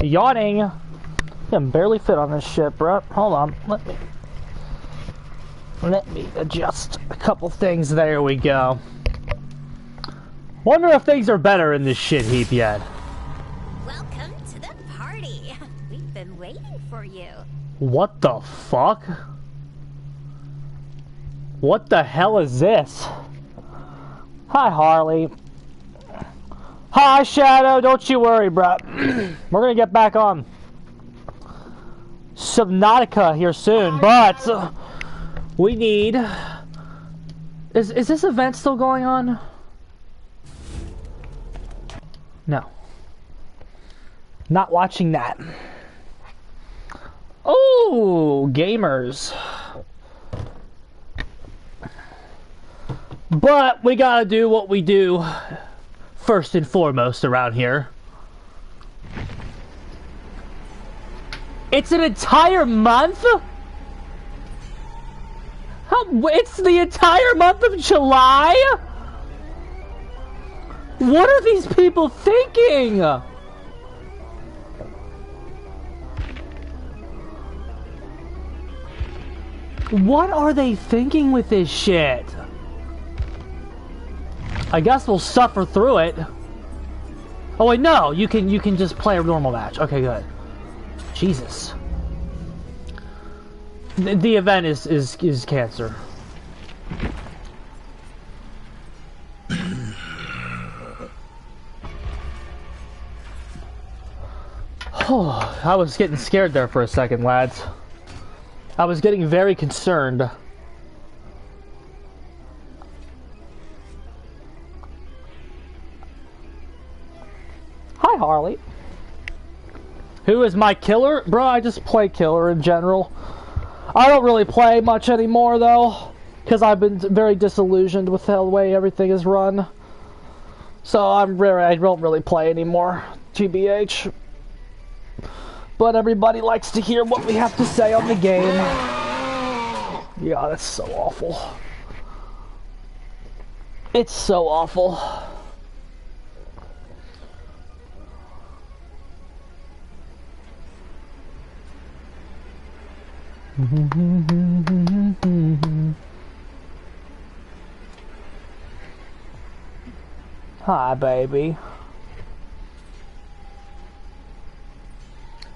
Yawning. I can barely fit on this shit, bro. Hold on. Let me adjust a couple things. There we go. Wonder if things are better in this shit heap yet. Welcome to the party. We've been waiting for you. What the fuck? What the hell is this? Hi, Harley. Hi, Shadow. Don't you worry, bro. We're gonna get back on Subnautica here soon, but we need... Is this event still going on? No. Not watching that. Oh, gamers. But we gotta do what we do first and foremost around here. It's an entire month? It's the entire month of July? What are these people thinking? What are they thinking with this shit? I guess we'll suffer through it. Oh wait, no, you can just play a normal match. Okay, good. Jesus. The event is cancer. Oh, I was getting scared there for a second, lads. I was getting very concerned. Hi, Harley. Who is my killer? Bro, I just play killer in general. I don't really play much anymore, though, because I've been very disillusioned with the way everything is run. So I don't really play anymore, TBH. But everybody likes to hear what we have to say on the game. Yeah, that's so awful. It's so awful. Hi, baby.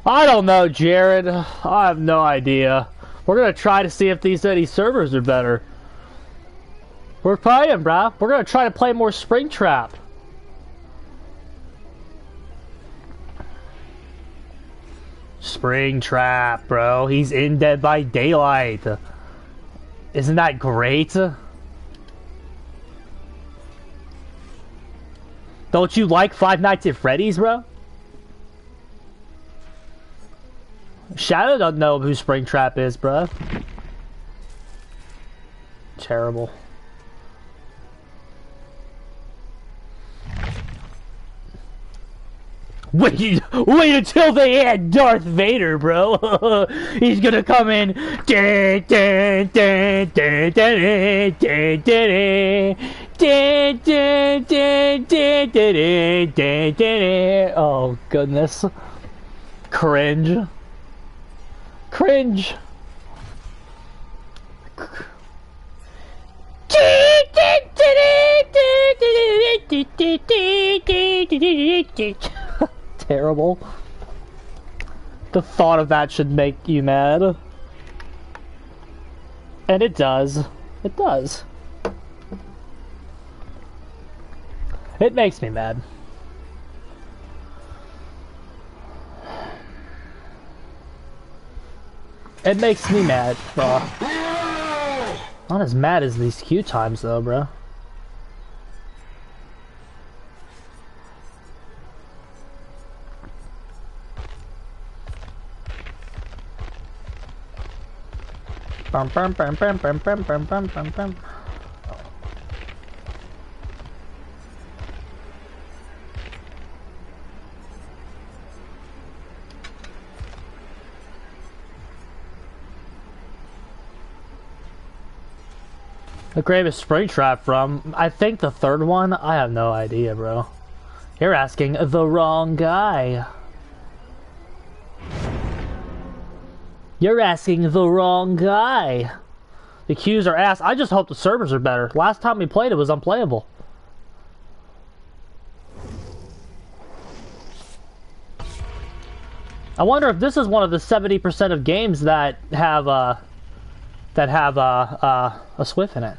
I don't know, Jared. I have no idea. We're gonna try to see if these servers are better. We're playing, bruh. We're gonna try to play more Springtrap. Springtrap, bro. He's in Dead by Daylight. Isn't that great? Don't you like Five Nights at Freddy's, bro? Shadow doesn't know who Springtrap is, bro. Terrible. Wait until they add Darth Vader, bro. He's gonna come in. Oh, goodness. Cringe. Cringe. Terrible. The thought of that should make you mad. And it does. It does. It makes me mad. It makes me mad, bro. Not as mad as these queue times, though, bro. Bum, bum, bum, bum, bum, bum, bum, bum, bum, bum. The gravest Springtrap from? I think the third one? I have no idea, bro. You're asking the wrong guy. You're asking the wrong guy. The queues are ass. I just hope the servers are better. Last time we played it was unplayable. I wonder if this is one of the 70% of games that have a Swift in it.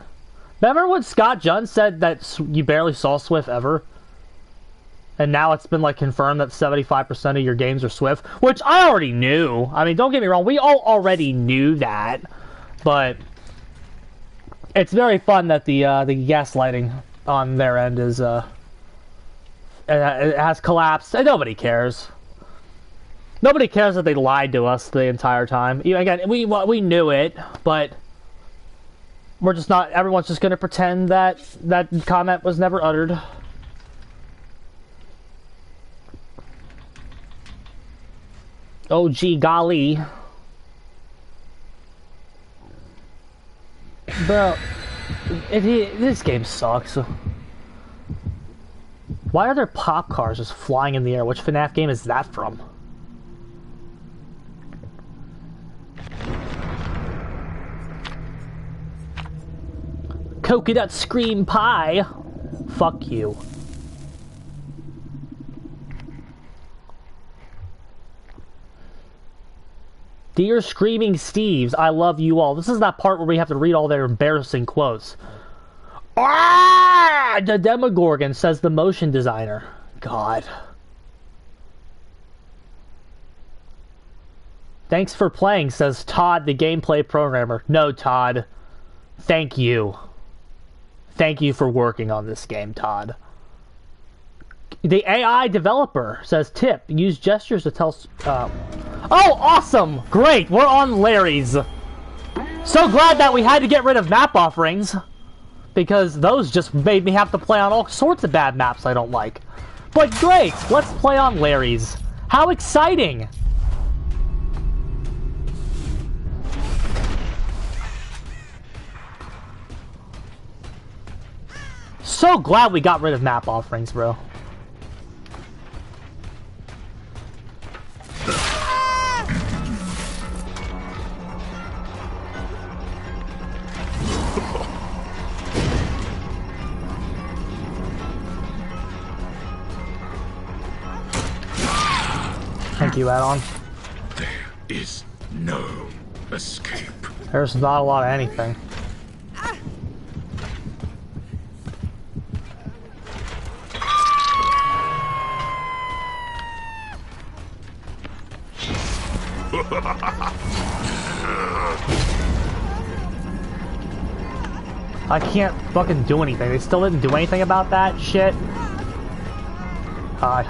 Remember when Scott Junn said that you barely saw Swift ever? And now it's been like confirmed that 75% of your games are Swift, which I already knew. I mean, don't get me wrong, we all already knew that, but it's very fun that the gaslighting on their end is it has collapsed, and nobody cares. Nobody cares that they lied to us the entire time. Again, we knew it, but we're just not. Everyone's just gonna pretend that that comment was never uttered. Oh, gee golly. Bro, this game sucks. Why are there pop cars just flying in the air? Which FNAF game is that from? Coconut Scream Pie. Fuck you. Dear Screaming Steves, I love you all. This is that part where we have to read all their embarrassing quotes. Ah! The Demogorgon, says the motion designer. God. Thanks for playing, says Todd, the gameplay programmer. No, Todd. Thank you. Thank you for working on this game, Todd. The AI developer says, tip, use gestures to tell... Oh, awesome! Great, we're on Larry's. So glad that we had to get rid of map offerings, because those just made me have to play on all sorts of bad maps I don't like. But great, let's play on Larry's. How exciting! So glad we got rid of map offerings, bro. Thank you, add-on. There is no escape. There's not a lot of anything. I can't fucking do anything. They still didn't do anything about that shit. Hi.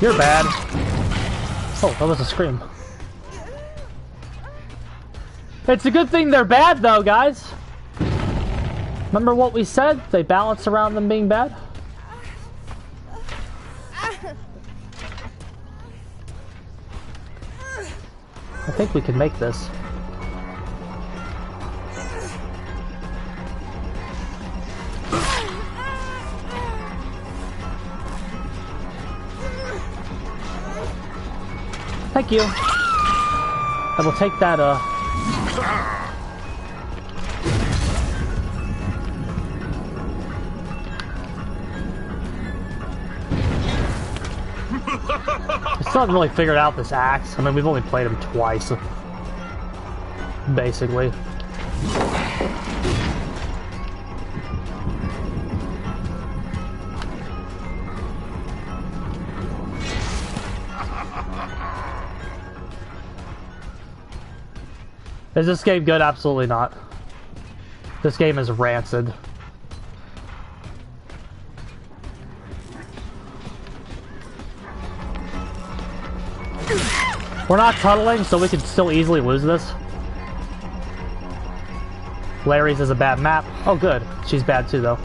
You're bad. Oh, that was a scream. It's a good thing they're bad, though, guys. Remember what we said? They balance around them being bad? I think we can make this. Thank you. I will take that, I still haven't really figured out this axe. I mean, we've only played him twice. Basically. Is this game good? Absolutely not. This game is rancid. We're not tunneling, so we could still easily lose this. Larry's is a bad map. Oh, good. She's bad too, though.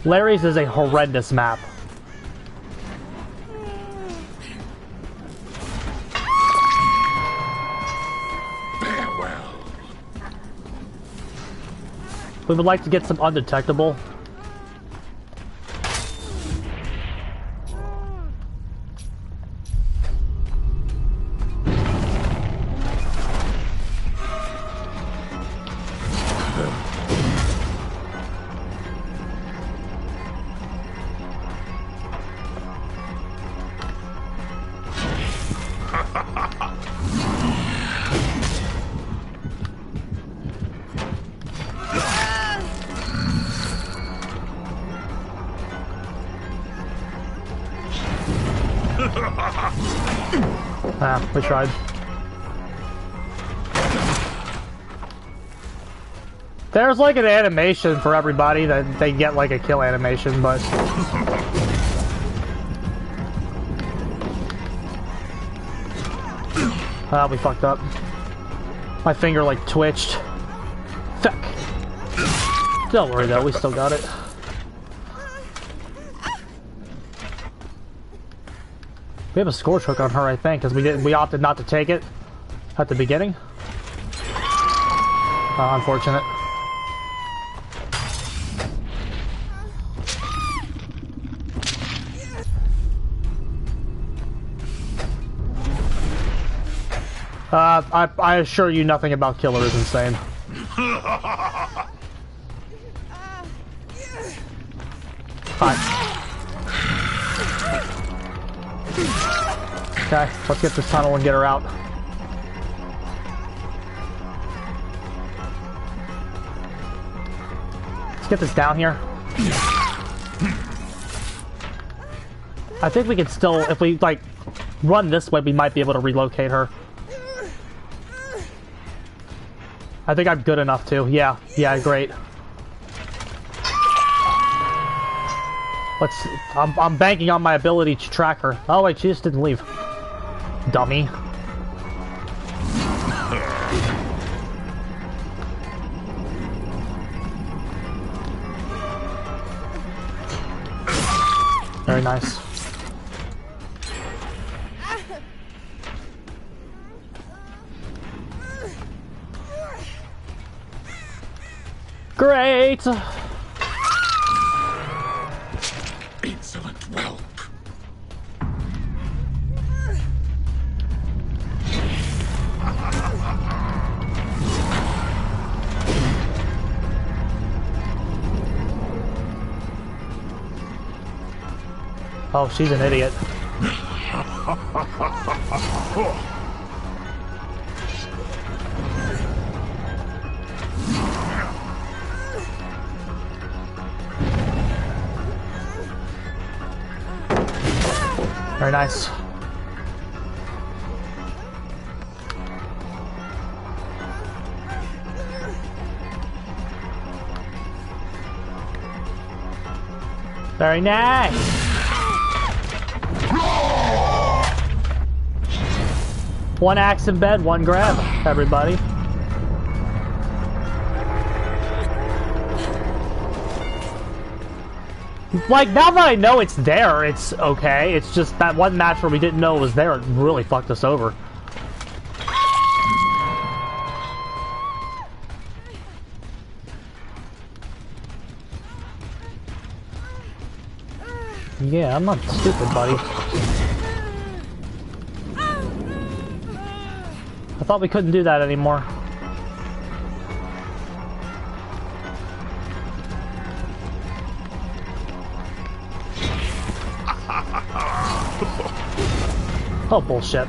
Larry's is a horrendous map. Farewell. We would like to get some undetectable. Ah, we tried. There's like an animation for everybody that they get like a kill animation, but ah, we fucked up. My finger like twitched. Fuck. Don't worry though, we still got it. We have a scorch hook on her, I think, because we opted not to take it at the beginning. Unfortunate. I assure you nothing about Killer is insane. Fine. Okay, let's get this tunnel and get her out. Let's get this down here. I think we can still, if we, like, run this way, we might be able to relocate her. I think I'm good enough to. Yeah, great. I'm banking on my ability to track her. Oh wait, she just didn't leave. Dummy. Very nice. Great! Insolent whelp. Oh, she's an idiot. Very nice. Very nice. One axe in bed, one grab, everybody. Like, now that I know it's there, it's okay. It's just that one match where we didn't know it was there, it really fucked us over. Yeah, I'm not stupid, buddy. I thought we couldn't do that anymore. Oh, bullshit.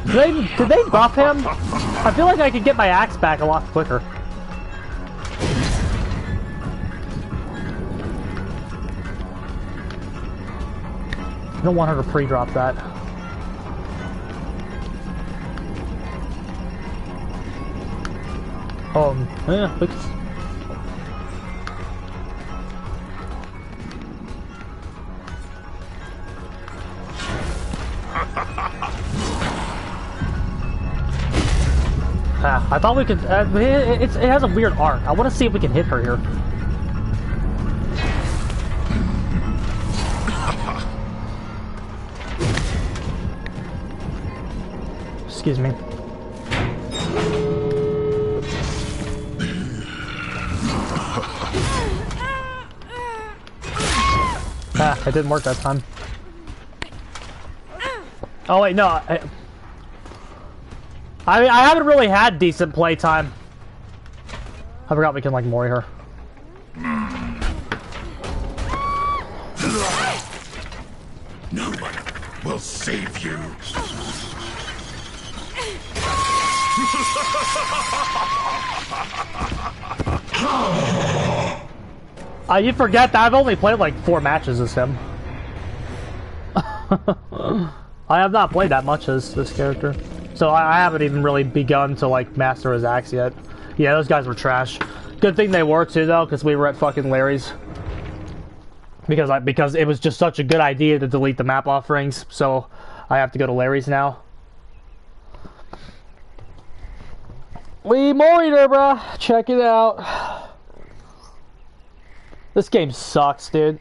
Did they buff him? I feel like I could get my axe back a lot quicker. I don't want her to pre-drop that. Yeah, we could... Ah. I thought we could... it has a weird arc. I want to see if we can hit her here. Excuse me. Ah, it didn't work that time. Oh wait, no. I haven't really had decent playtime. I forgot we can like mori her. No one will save you. You forget that I've only played like 4 matches as him. I have not played that much as this character. So I haven't even really begun to like master his axe yet. Yeah, those guys were trash. Good thing they were too though, because we were at fucking Larry's. Because it was just such a good idea to delete the map offerings, so I have to go to Larry's now. We moried her, bruh. Check it out. This game sucks, dude.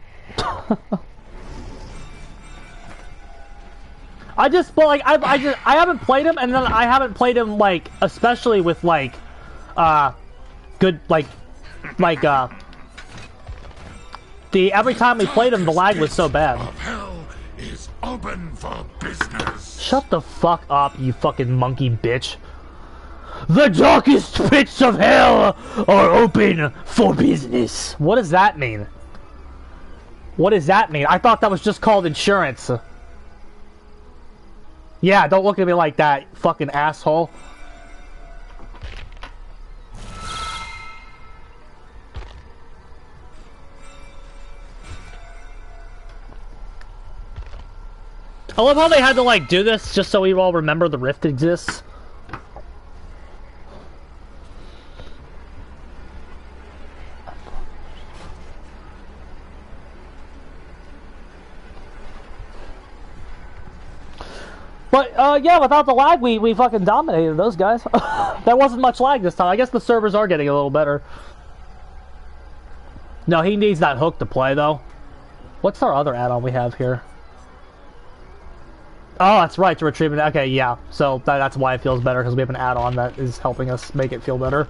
I haven't played him, and then I haven't played him like, especially with like, good every time we played him, the lag was so bad. Hell is open for business. Shut the fuck up, you fucking monkey bitch. The darkest pits of hell are open for business. What does that mean? What does that mean? I thought that was just called insurance. Yeah, don't look at me like that, fucking asshole. I love how they had to like do this just so we all remember the rift exists. But, yeah, without the lag, we fucking dominated those guys. There wasn't much lag this time. I guess the servers are getting a little better. No, he needs that hook to play, though. What's our other add-on we have here? Oh, that's right, to retrieve it. Okay, yeah. So that's why it feels better, because we have an add-on that is helping us make it feel better.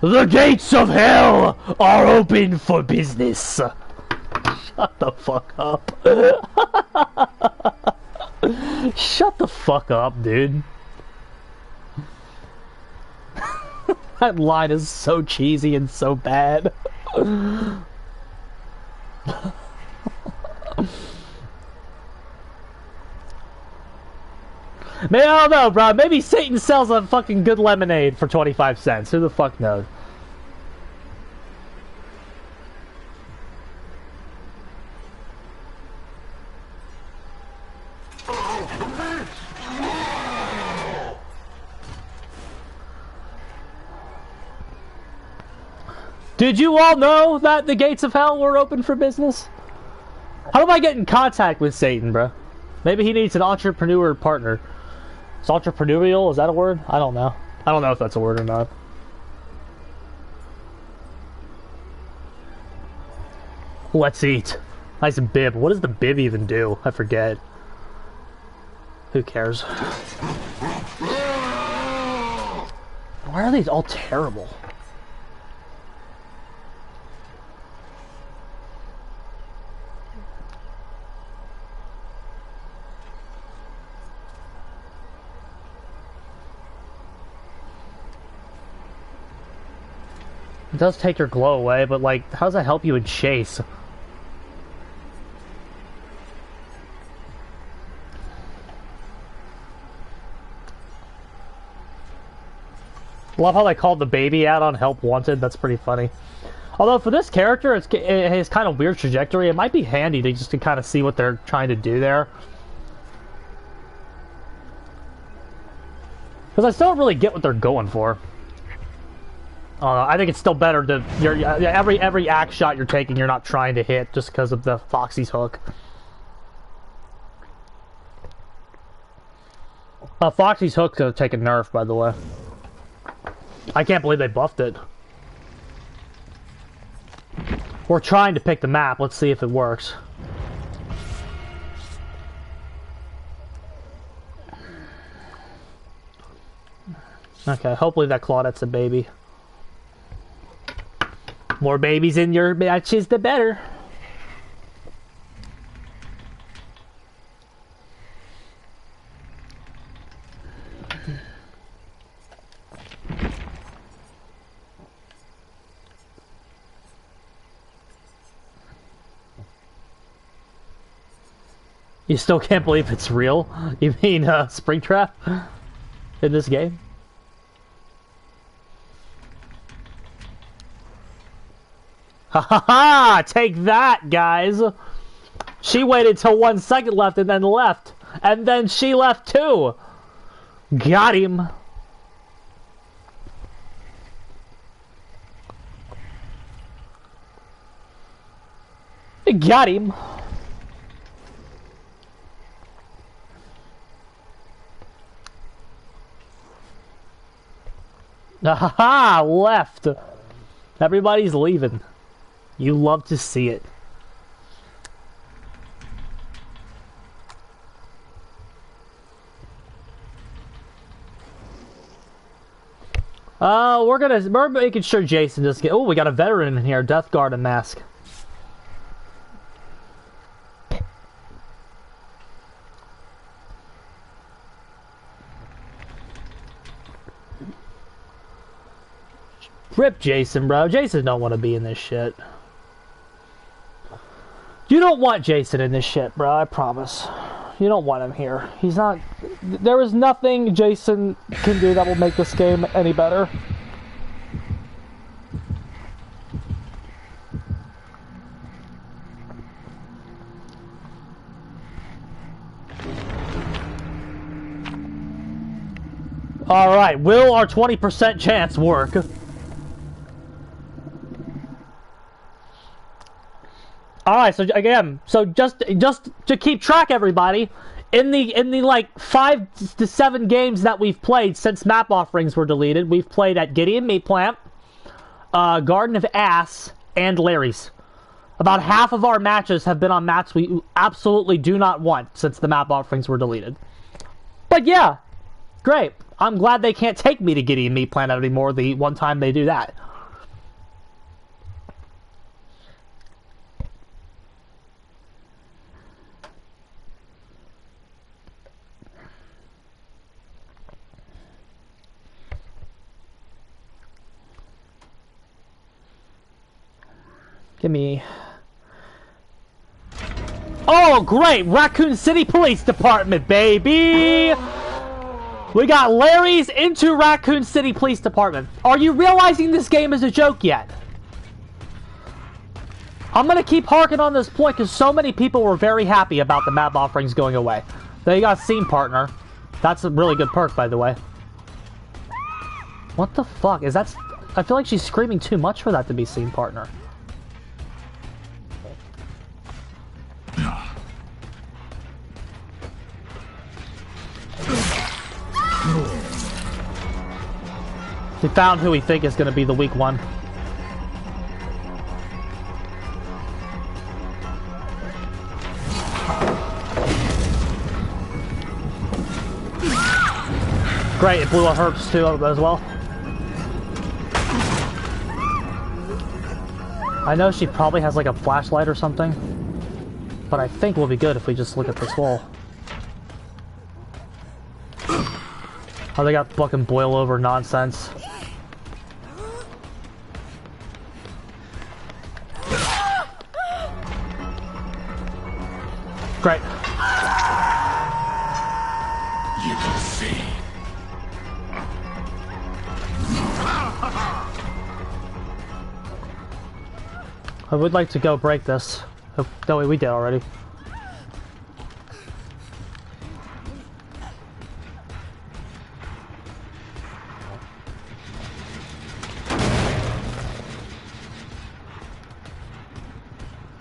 The gates of hell are open for business. Shut the fuck up. Shut the fuck up, dude. That line is so cheesy and so bad. Man, I don't know, bro. Maybe Satan sells a fucking good lemonade for 25 cents. Who the fuck knows? Did you all know that the gates of hell were open for business? How do I get in contact with Satan, bro? Maybe he needs an entrepreneur partner. Is entrepreneurial? Is that a word? I don't know. I don't know if that's a word or not. Let's eat. Nice bib. What does the bib even do? I forget. Who cares? Why are these all terrible? It does take your glow away, but like, how does that help you in chase? Love how they called the baby add-on Help Wanted. That's pretty funny. Although for this character, it has kind of weird trajectory. It might be handy to just to kind of see what they're trying to do there. Because I still don't really get what they're going for. I think it's still better to every axe shot you're taking, you're not trying to hit just because of the Foxy's hook. Foxy's hook's gonna take a nerf, by the way. I can't believe they buffed it. We're trying to pick the map. Let's see if it works. Okay, hopefully that Claudette's a baby. More babies in your matches, the better. You still can't believe it's real? You mean Springtrap in this game? Ha ha ha! Take that, guys! She waited till 1 second left and then left. And then she left too! Got him! Got him! Aha! Left! Everybody's leaving. You love to see it. We're making sure Jason just get. Oh, we got a veteran in here. Death Guard and mask. Rip Jason, bro. Jason don't want to be in this shit. You don't want Jason in this shit, bro. I promise. You don't want him here. He's not... There is nothing Jason can do that will make this game any better. Alright, will our 20% chance work? Alright, so again, just to keep track, everybody, in the like 5 to 7 games that we've played since map offerings were deleted, we've played at Gideon Meat Plant, Garden of Ass, and Larry's. About half of our matches have been on maps we absolutely do not want since the map offerings were deleted. But yeah, great. I'm glad they can't take me to Gideon Meat Plant anymore the one time they do that. Give me... Oh, great! Raccoon City Police Department, baby! We got Larry's into Raccoon City Police Department. Are you realizing this game is a joke yet? I'm gonna keep harking on this point because so many people were very happy about the map offerings going away. They got Scene Partner. That's a really good perk, by the way. What the fuck? Is that... I feel like she's screaming too much for that to be Scene Partner. We found who we think is going to be the weak one. Great, it blew a Herbs too as well. I know she probably has like a flashlight or something, but I think we'll be good if we just look at this wall. Oh, they got fucking boil over nonsense. Great. You will see. I would like to go break this. Oh, no, wait, we did already.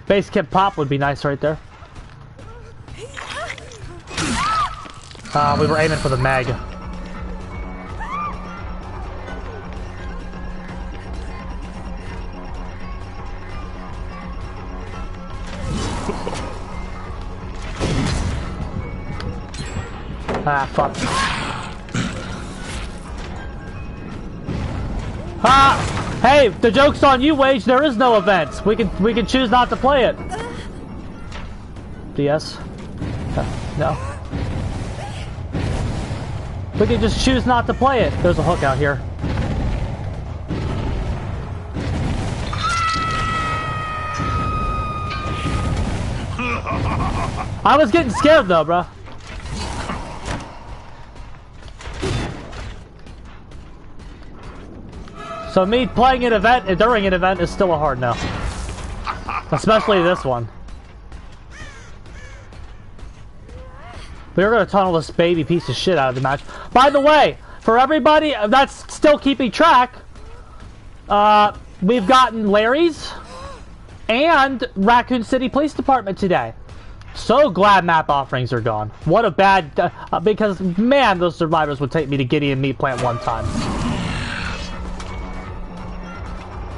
Base kit pop would be nice right there. We were aiming for the mag. Ah, fuck. Ah! Hey, the joke's on you, Wage. There is no events. We can choose not to play it. DS? No. We can just choose not to play it. There's a hook out here. I was getting scared though, bro. So me playing an event during an event is still a hard no. Especially this one. We're gonna tunnel this baby piece of shit out of the match. By the way, for everybody that's still keeping track, we've gotten Larry's and Raccoon City Police Department today. So glad map offerings are gone. What a bad... because, man, those survivors would take me to Gideon Meat Plant one time.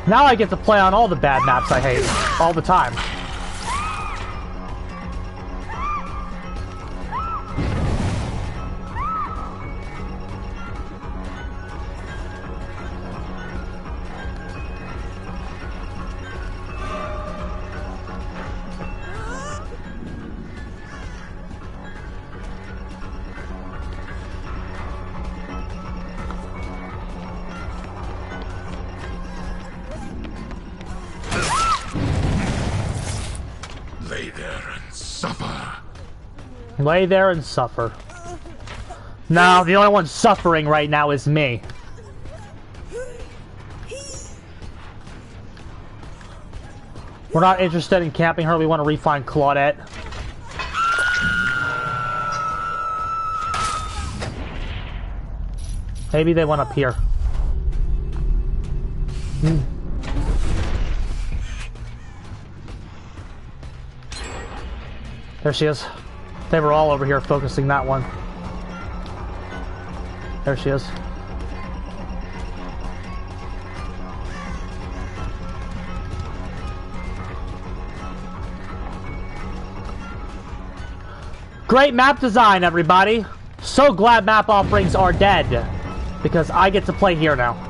Now I get to play on all the bad maps I hate. All the time. Lay there and suffer. No, the only one suffering right now is me. We're not interested in camping her, we want to refine Claudette. Maybe they went up here. There she is. They were all over here focusing that one. There she is. Great map design, everybody. So glad map offerings are dead. Because I get to play here now.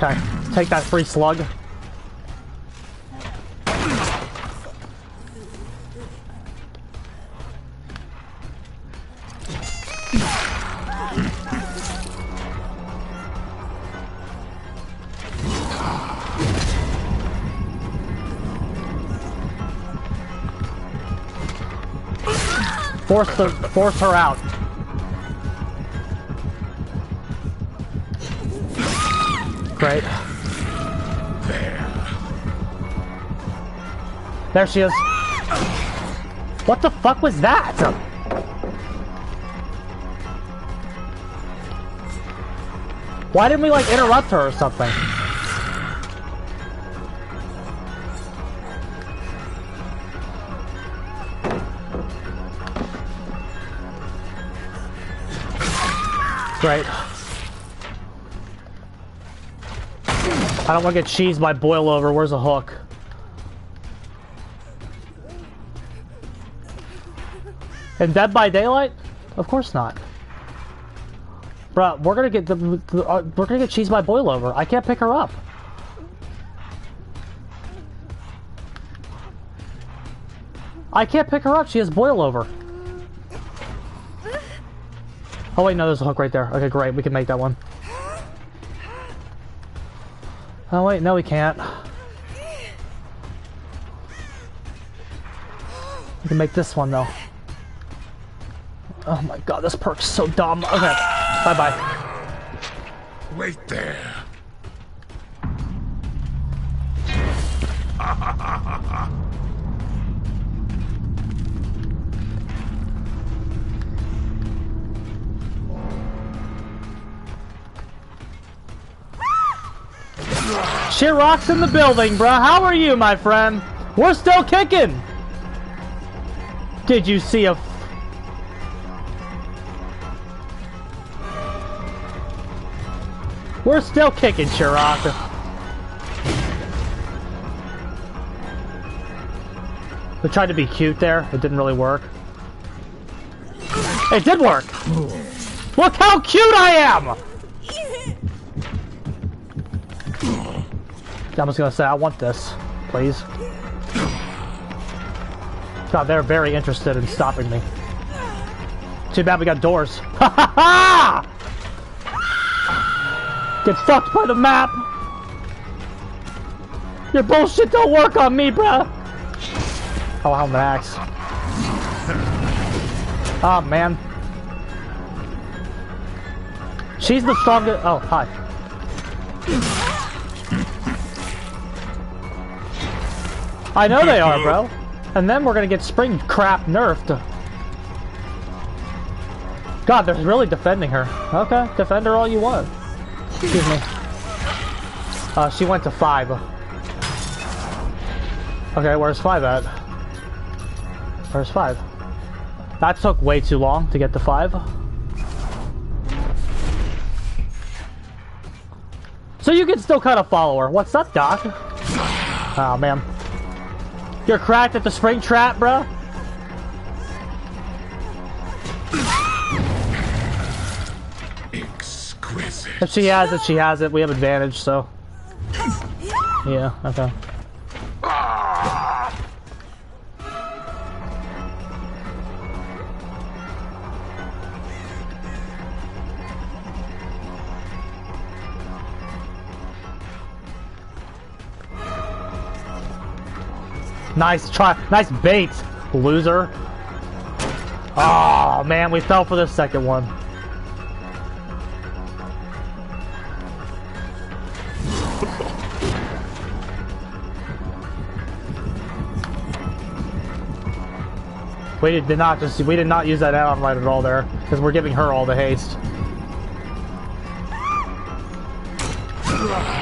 Okay, take that free slug. Force her out. Great. There she is. What the fuck was that? Why didn't we, like, interrupt her or something? Great. I don't want to get cheesed by boil over. Where's the hook? And Dead by Daylight? Of course not. Bruh, we're gonna get we're gonna get cheesed by boil over. I can't pick her up. I can't pick her up. She has boil over. Oh wait, no, there's a hook right there. Okay, great. We can make that one. Oh wait, no we can't. We can make this one though. Oh my god, this perk's so dumb. Okay, bye-bye. Wait there. Chiroc's in the building, bruh. How are you, my friend? We're still kicking. Did you see a... We're still kicking, Chiroc. We tried to be cute there. It didn't really work. It did work. Look how cute I am! I'm just gonna say, I want this, please. God, they're very interested in stopping me. Too bad we got doors. Ha ha ha! Get fucked by the map! Your bullshit don't work on me, bruh! Oh, I'm an axe. Oh, man. She's the strongest. Oh, hi. I know they are, bro. And then we're gonna get spring crap nerfed. God, they're really defending her. Okay, defend her all you want. Excuse me. She went to 5. Okay, where's 5 at? Where's 5? That took way too long to get to 5. So you can still kind of follow her. What's up, Doc? Oh, man. You're cracked at the spring trap, bruh? Exquisite. If she has it, she has it. We have advantage, so... Yeah, okay. Nice try, nice bait, loser. Oh man, we fell for the second one. We did not use that add-on right at all there, because we're giving her all the haste.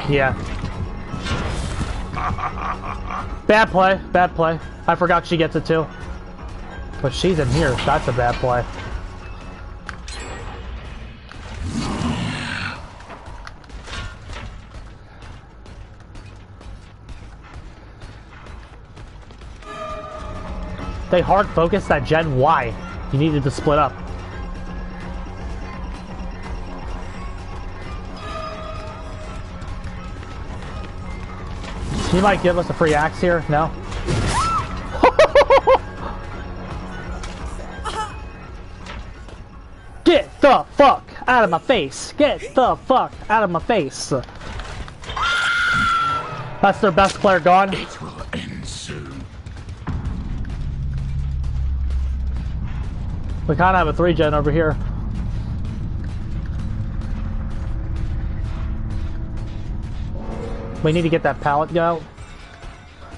Yeah. Bad play, bad play. I forgot she gets it too. But she's in here, that's a bad play. They hard focused that gen. Why? You needed to split up. He might give us a free axe here. No? Get the fuck out of my face! Get the fuck out of my face! That's their best player gone. It will end soon. We kind of have a 3-gen over here. We need to get that pallet go.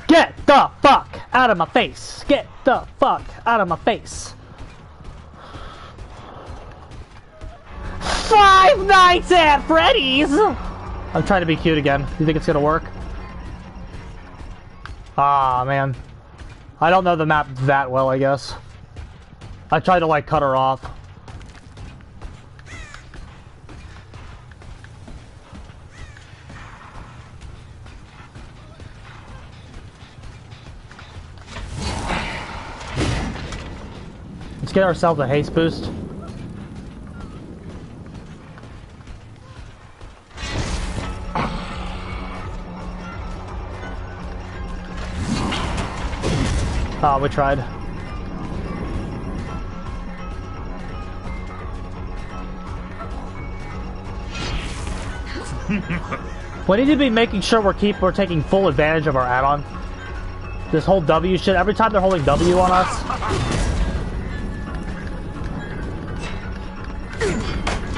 Get the fuck out of my face! Get the fuck out of my face! 5 Nights at Freddy's! I'm trying to be cute again. You think it's gonna work? Ah, man. I don't know the map that well, I guess. I tried to, like, cut her off. Let's get ourselves a haste boost. Oh, we tried. We need to be making sure we're taking full advantage of our add-on. This whole W shit, every time they're holding W on us.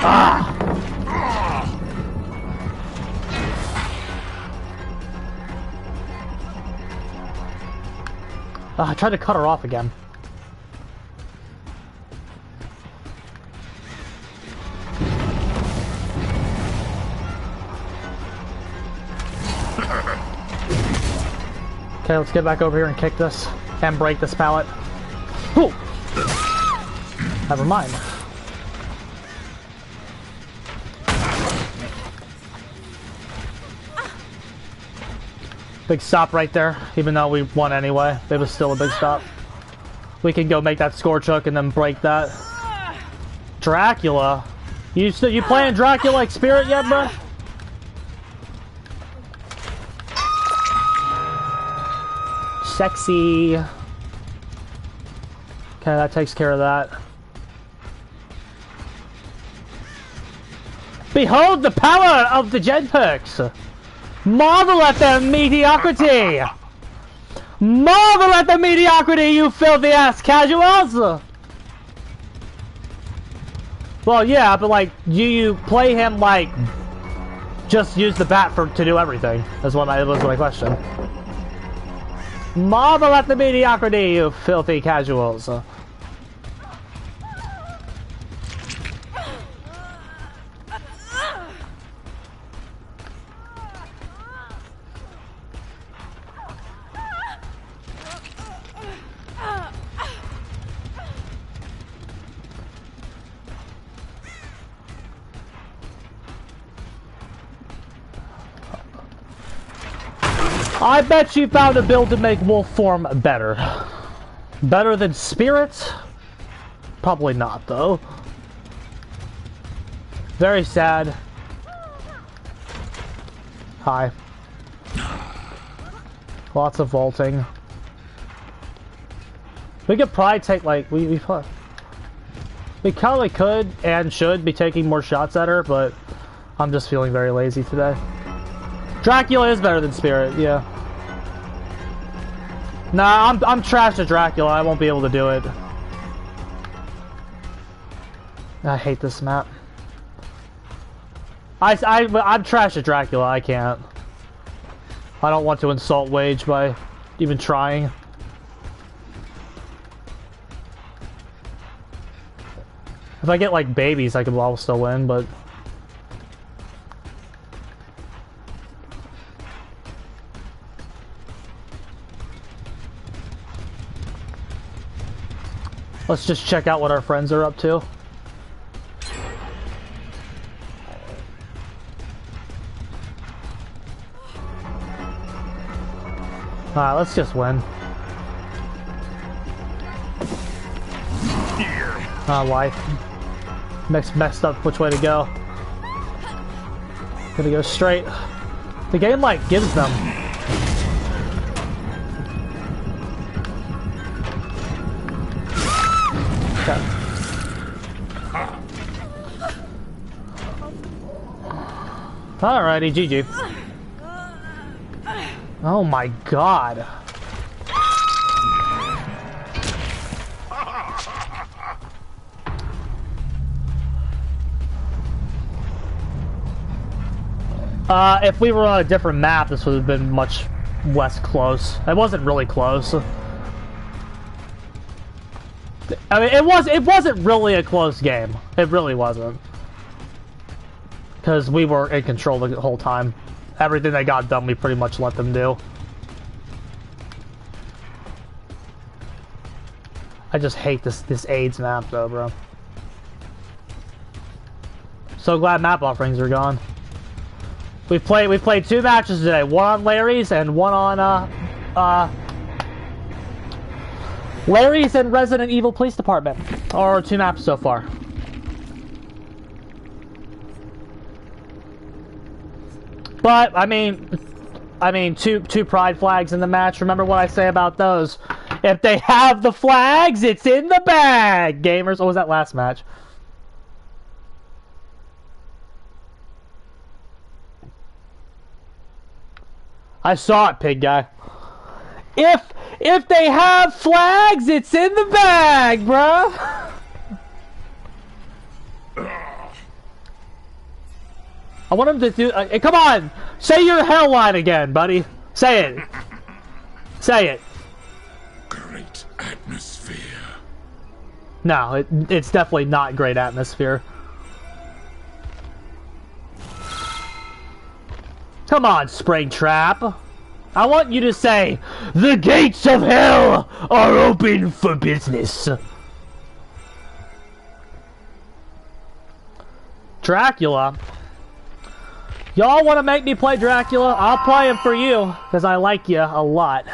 Ah! I tried to cut her off again. Okay, let's get back over here and kick this and break this pallet. Ooh. Never mind. Big stop right there, even though we won anyway. It was still a big stop. We can go make that scorch hook and then break that. Dracula? You playing Dracula like Spirit yet, bro? Sexy. Okay, that takes care of that. Behold the power of the gen perks! Marvel at their mediocrity! Marvel at the mediocrity, you filthy ass casuals! Well, yeah, but like, you play him like just use the bat to do everything? Was my question. Marvel at the mediocrity, you filthy casuals. I bet you found a build to make wolf form better. Better than spirit? Probably not, though. Very sad. Hi. Lots of vaulting. We could probably take, like, we probably could and should be taking more shots at her, but I'm just feeling very lazy today. Dracula is better than Spirit, yeah. Nah, I'm trash at Dracula. I won't be able to do it. I hate this map. I'm trash at Dracula. I can't. I don't want to insult Wage by even trying. If I get like babies, I'll still win, but. Let's just check out what our friends are up to. Alright, let's just win. Life. Messed up which way to go. Gonna go straight. The game, like, gives them. Okay. Alrighty, GG. Oh my god. If we were on a different map, this would have been much less close. It wasn't really close. I mean, it wasn't really a close game. It really wasn't. Because we were in control the whole time. Everything they got done, we pretty much let them do. I just hate this AIDS map though, bro. So glad map offerings are gone. We played 2 matches today. One on Larry's and one on Larry's and Resident Evil Police Department. Or 2 maps so far. But I mean two pride flags in the match. Remember what I say about those. If they have the flags, it's in the bag, gamers. What was that last match? I saw it, pig guy. If they have flags, it's in the bag, bruh. I want him to do. Come on, say your hell line again, buddy. Say it. Say it. Great atmosphere. No, it's definitely not great atmosphere. Come on, Springtrap. I want you to say, the gates of hell are open for business. Dracula. Y'all want to make me play Dracula? I'll play him for you, because I like you a lot.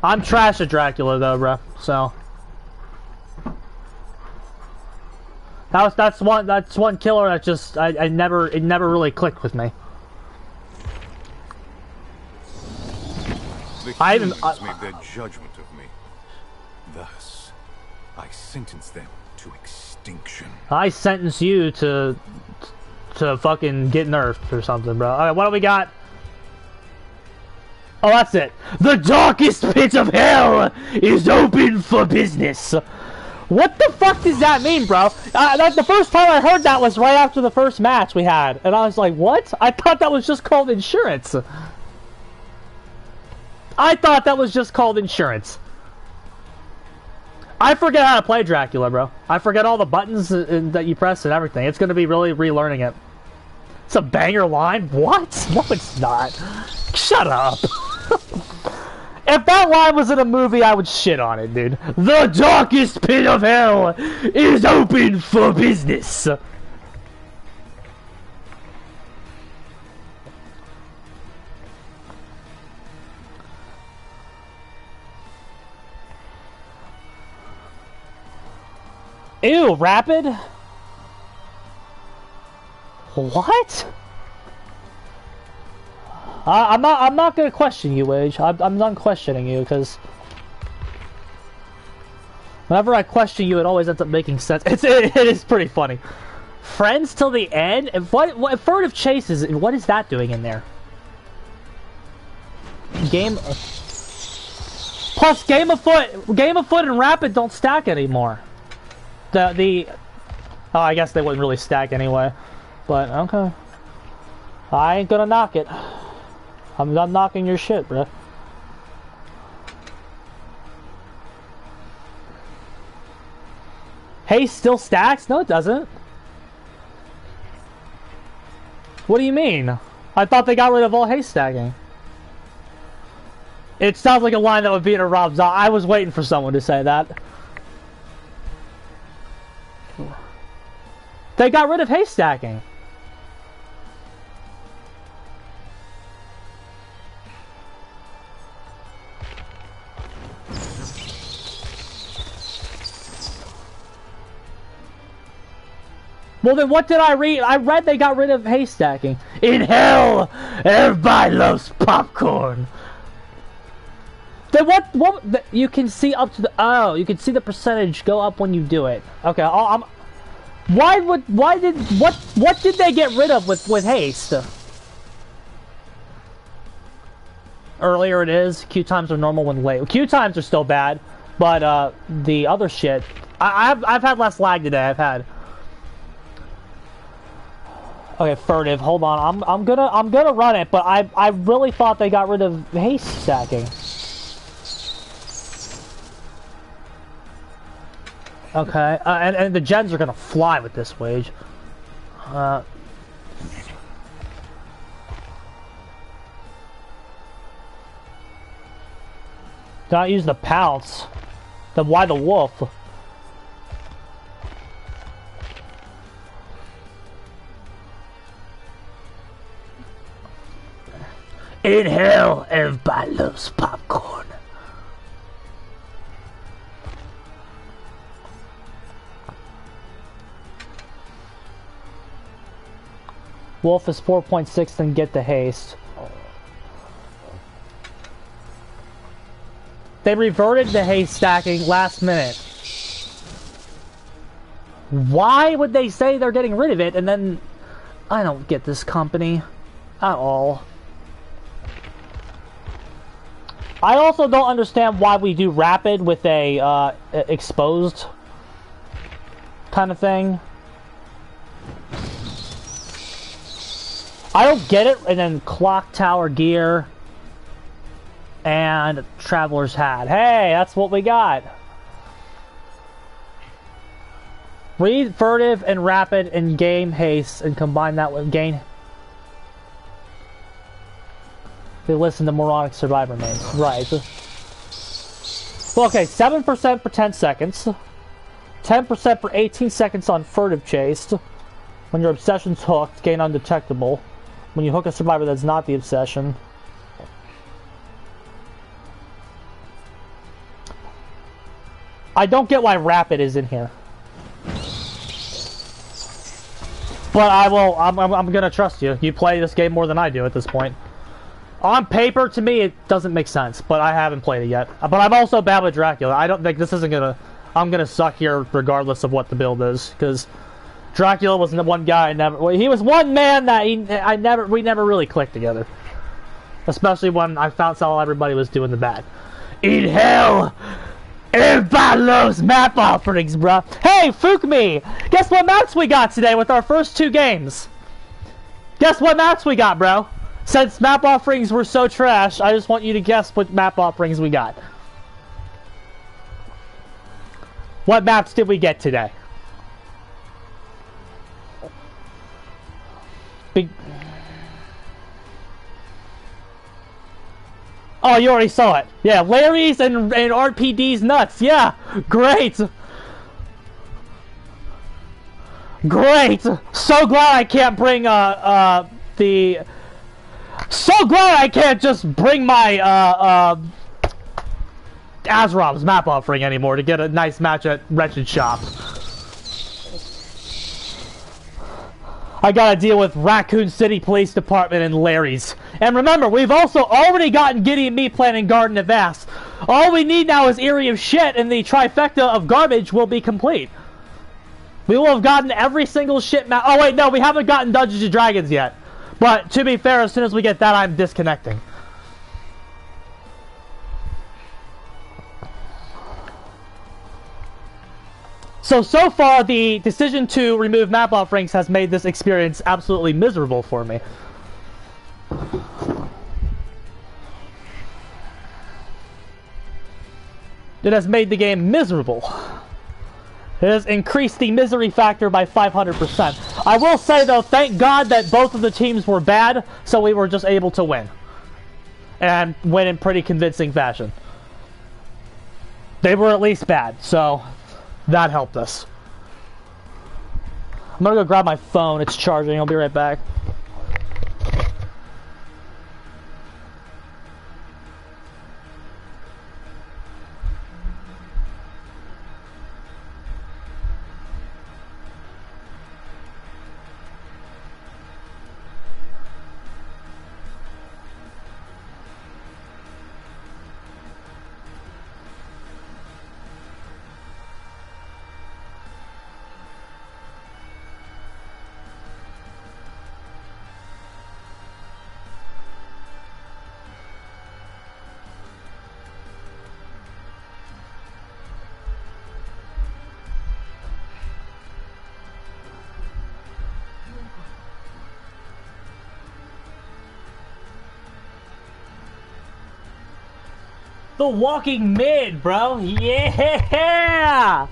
I'm trash at Dracula though, bro. So that's one killer that just it never really clicked with me. The humans made their judgment of me. Thus, I sentence them to extinction. I sentence you to fucking get nerfed or something, bro. Alright, what do we got? Oh, that's it. The darkest pit of hell is open for business. What the fuck does that mean, bro? The first time I heard that was right after the first match we had. And I was like, what? I thought that was just called insurance. I thought that was just called insurance. I forget how to play Dracula, bro. I forget all the buttons that you press and everything. It's going to be really relearning it. It's a banger line? What? No, it's not. Shut up. If that line was in a movie, I would shit on it, dude. The darkest pit of hell is open for business. Ew, rapid? What? I'm not gonna question you, Wage. I'm done questioning you, because whenever I question you, it always ends up making sense. It is pretty funny. Friends till the end? What furtive chases? What is that doing in there? Game. Plus, Game of Foot and Rapid don't stack anymore. Oh, I guess they wouldn't really stack anyway. But, okay. I ain't gonna knock it. I'm not knocking your shit, bro. Haste still stacks? No, it doesn't. What do you mean? I thought they got rid of all haste stacking. It sounds like a line that would be in a Rob's. I was waiting for someone to say that. They got rid of haste stacking. Well then what did I read? I read they got rid of haste stacking. In hell, everybody loves popcorn. Then what you can see up to the, oh, you can see the percentage go up when you do it. Okay, what did they get rid of with haste? Earlier it is. Queue times are normal when late. Queue times are still bad, but the other shit, I've had less lag today. I've had. Okay, furtive. Hold on. I'm gonna run it, but I really thought they got rid of haste stacking. Okay, and the gens are gonna fly with this wage. Do not use the pounce. Then why the wolf? In hell, everybody loves popcorn. Wolf is 4.6, then get the haste. They reverted the haste stacking last minute. Why would they say they're getting rid of it and then... I don't get this company at all. I also don't understand why we do rapid with a exposed kind of thing. I don't get it. And then clock tower gear and traveler's hat. Hey, that's what we got. Read furtive and rapid and game haste and combine that with gain. They listen to moronic survivor names. Right. Well, okay, 7% for 10 seconds. 10% for 18 seconds on furtive chase. When your obsession's hooked, gain undetectable. When you hook a survivor that's not the obsession. I don't get why rapid is in here. But I'm gonna trust you. You play this game more than I do at this point. On paper, to me, it doesn't make sense, but I haven't played it yet. But I'm also bad with Dracula. I don't think this isn't gonna... I'm gonna suck here regardless of what the build is, because Dracula was the one guy I never... Well, he was one man that we never really clicked together. Especially when I found out everybody was doing the bad. In hell! Everybody loves map offerings, bruh. Hey, Fook me! Guess what maps we got today with our first 2 games? Guess what maps we got, bro? Since map offerings were so trash, I just want you to guess what map offerings we got. What maps did we get today? Big... Oh, you already saw it. Yeah, Larry's and RPD's nuts. Yeah, great. Great. So glad I can't bring So glad I can't just bring my Azrov's map offering anymore to get a nice match at Wretched Shop. I gotta deal with Raccoon City Police Department and Larry's. And remember, we've also already gotten Gideon Meat Plant and Garden of Ass. All we need now is Eerie of Shit, and the trifecta of garbage will be complete. We will have gotten every single shit map. Oh wait, no, we haven't gotten Dungeons & Dragons yet. But to be fair, as soon as we get that, I'm disconnecting. So far, the decision to remove map offerings has made this experience absolutely miserable for me. It has made the game miserable. It has increased the misery factor by 500%. I will say, though, thank God that both of the teams were bad, so we were just able to win. And win in pretty convincing fashion. They were at least bad, so... that helped us. I'm gonna go grab my phone. It's charging. I'll be right back. The walking mid, bro. Yeah.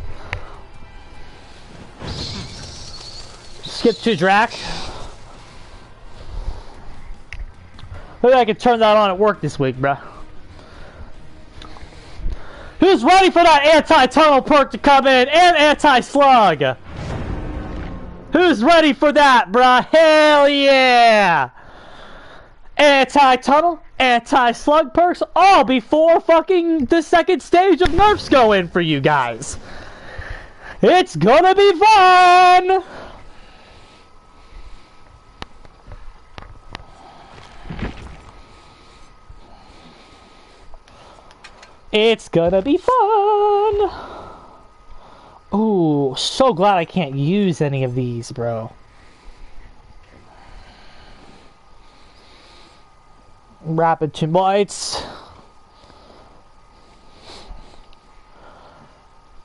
Skip to Drac. Maybe I could turn that on at work this week, bro. Who's ready for that anti-tunnel perk to come in and anti-slug? Who's ready for that, bro? Hell yeah! Anti-tunnel, anti-slug perks, all before fucking the second stage of nerfs go in for you guys. It's gonna be fun! It's gonna be fun! Ooh, so glad I can't use any of these, bro. Rapid to bites.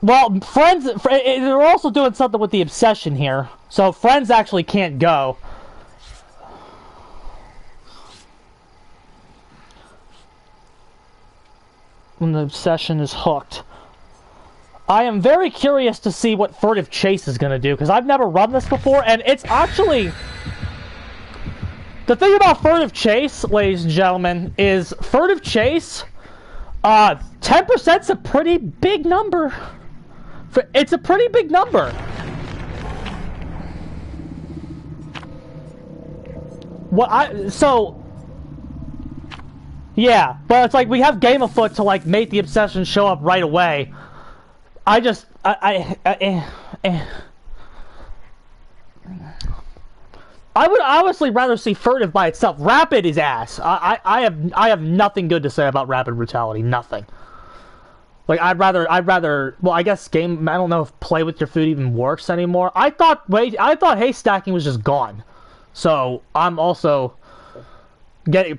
Well, friends, they're also doing something with the obsession here. So friends actually can't go. When the obsession is hooked. I am very curious to see what furtive chase is going to do, because I've never run this before, and it's actually... The thing about furtive chase, ladies and gentlemen, is furtive chase, 10%'s a pretty big number. It's a pretty big number. Yeah, but it's like we have game afoot to like make the obsession show up right away. I would honestly rather see furtive by itself. Rapid is ass. I have nothing good to say about rapid brutality. Nothing. Like I'd rather. Well, I guess game. I don't know if play with your food even works anymore. I thought haste stacking was just gone. So I'm also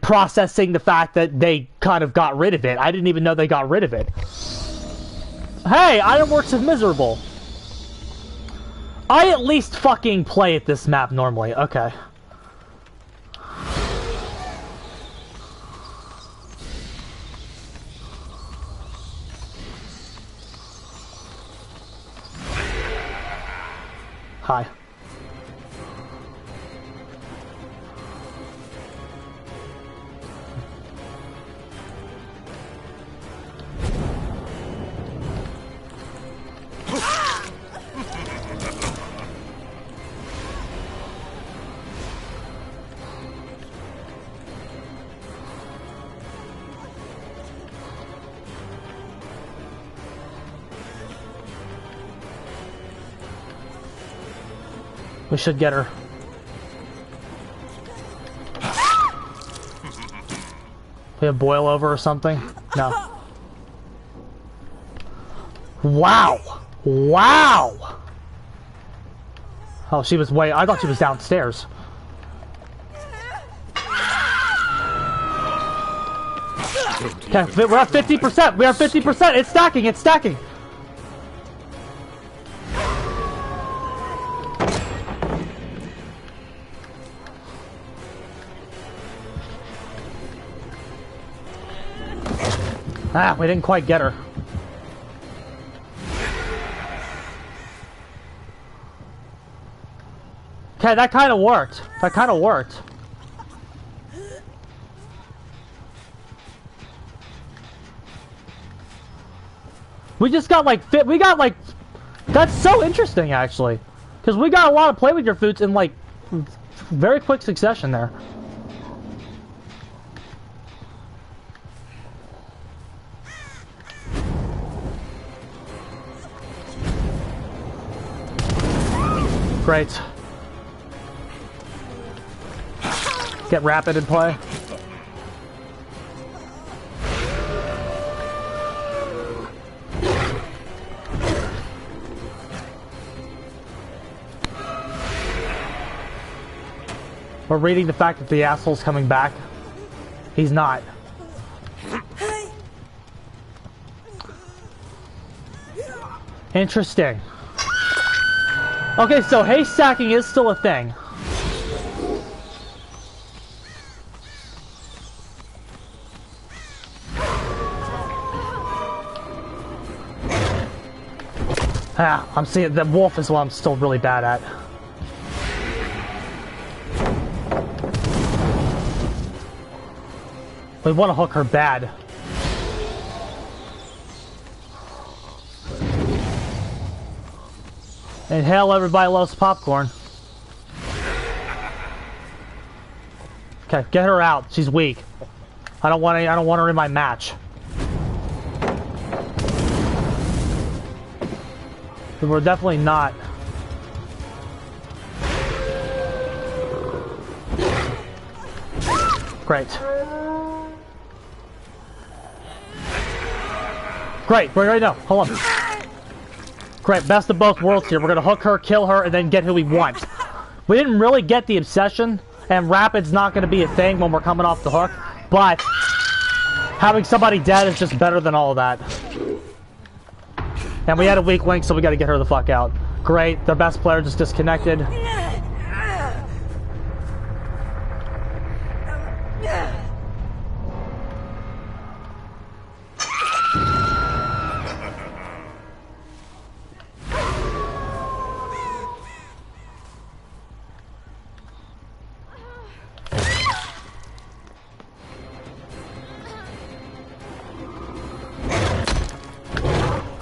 processing the fact that they kind of got rid of it. I didn't even know they got rid of it. Hey, Ironworks is miserable. I at least fucking play at this map normally. Okay. Hi. We should get her. We have boil over or something? No. Wow! Wow! Oh, she was I thought she was downstairs. Okay, we're at 50%! We are 50%! It's stacking! It's stacking! Ah, we didn't quite get her. Okay, that kind of worked. That kind of worked. We just got like that's so interesting actually. Because we got a lot of play with your foods in like very quick succession there. Great. Get rapid in play. We're reading the fact that the asshole's coming back. He's not. Interesting. Okay, so haste stacking is still a thing. Ah, I'm seeing the wolf is what I'm still really bad at. We want to hook her bad. And hell, everybody loves popcorn. Okay, get her out. She's weak. I don't want her in my match. We're definitely not. Great. Great, we're ready now. Hold on. Great, best of both worlds here. We're gonna hook her, kill her, and then get who we want. We didn't really get the obsession, and rapid's not gonna be a thing when we're coming off the hook, but having somebody dead is just better than all of that. And we had a weak link, so we gotta get her the fuck out. Great, their best player just disconnected.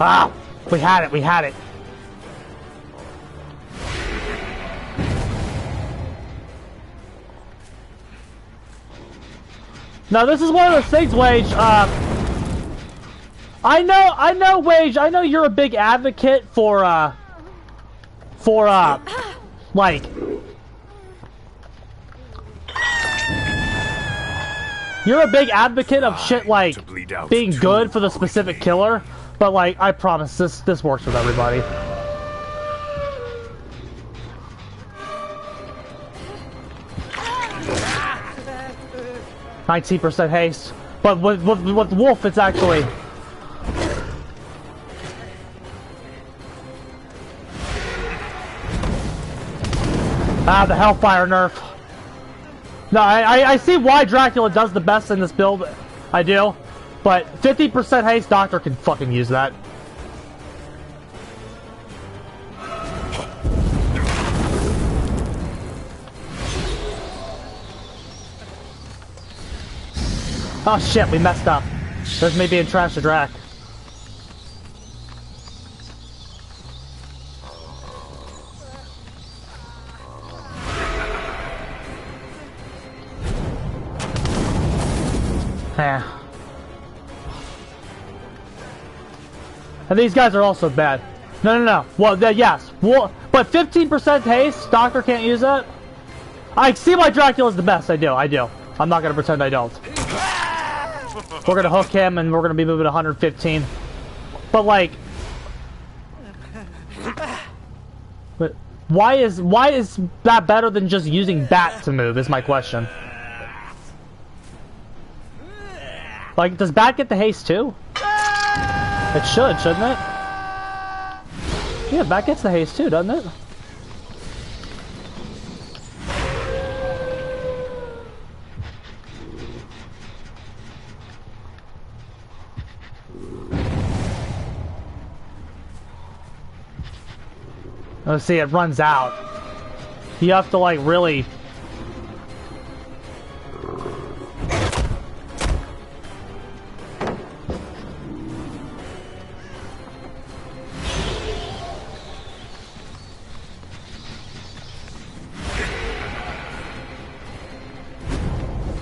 Ah! We had it, we had it. Now this is one of those things, Wage, I know, Wage, I know you're a big advocate for, like... You're a big advocate of shit like being good for the specific killer, but like, I promise, this works with everybody. %, haste, but with Wolf, it's actually... Ah, the Hellfire nerf. No, I see why Dracula does the best in this build. I do. But 50% haste, Doctor can fucking use that. Oh shit, we messed up. There's me being trash to Drac. And these guys are also bad. No. Well, yes. Well, but 15% haste, Doctor can't use that? I see why Dracula's the best. I do. I'm not gonna pretend I don't. We're gonna hook him and we're gonna be moving 115. But like... But why is that better than just using Bat to move, is my question. Like, does Bat get the haste too? It should, shouldn't it? Yeah, Bat gets the haste too, doesn't it? Let's see, it runs out. You have to like really...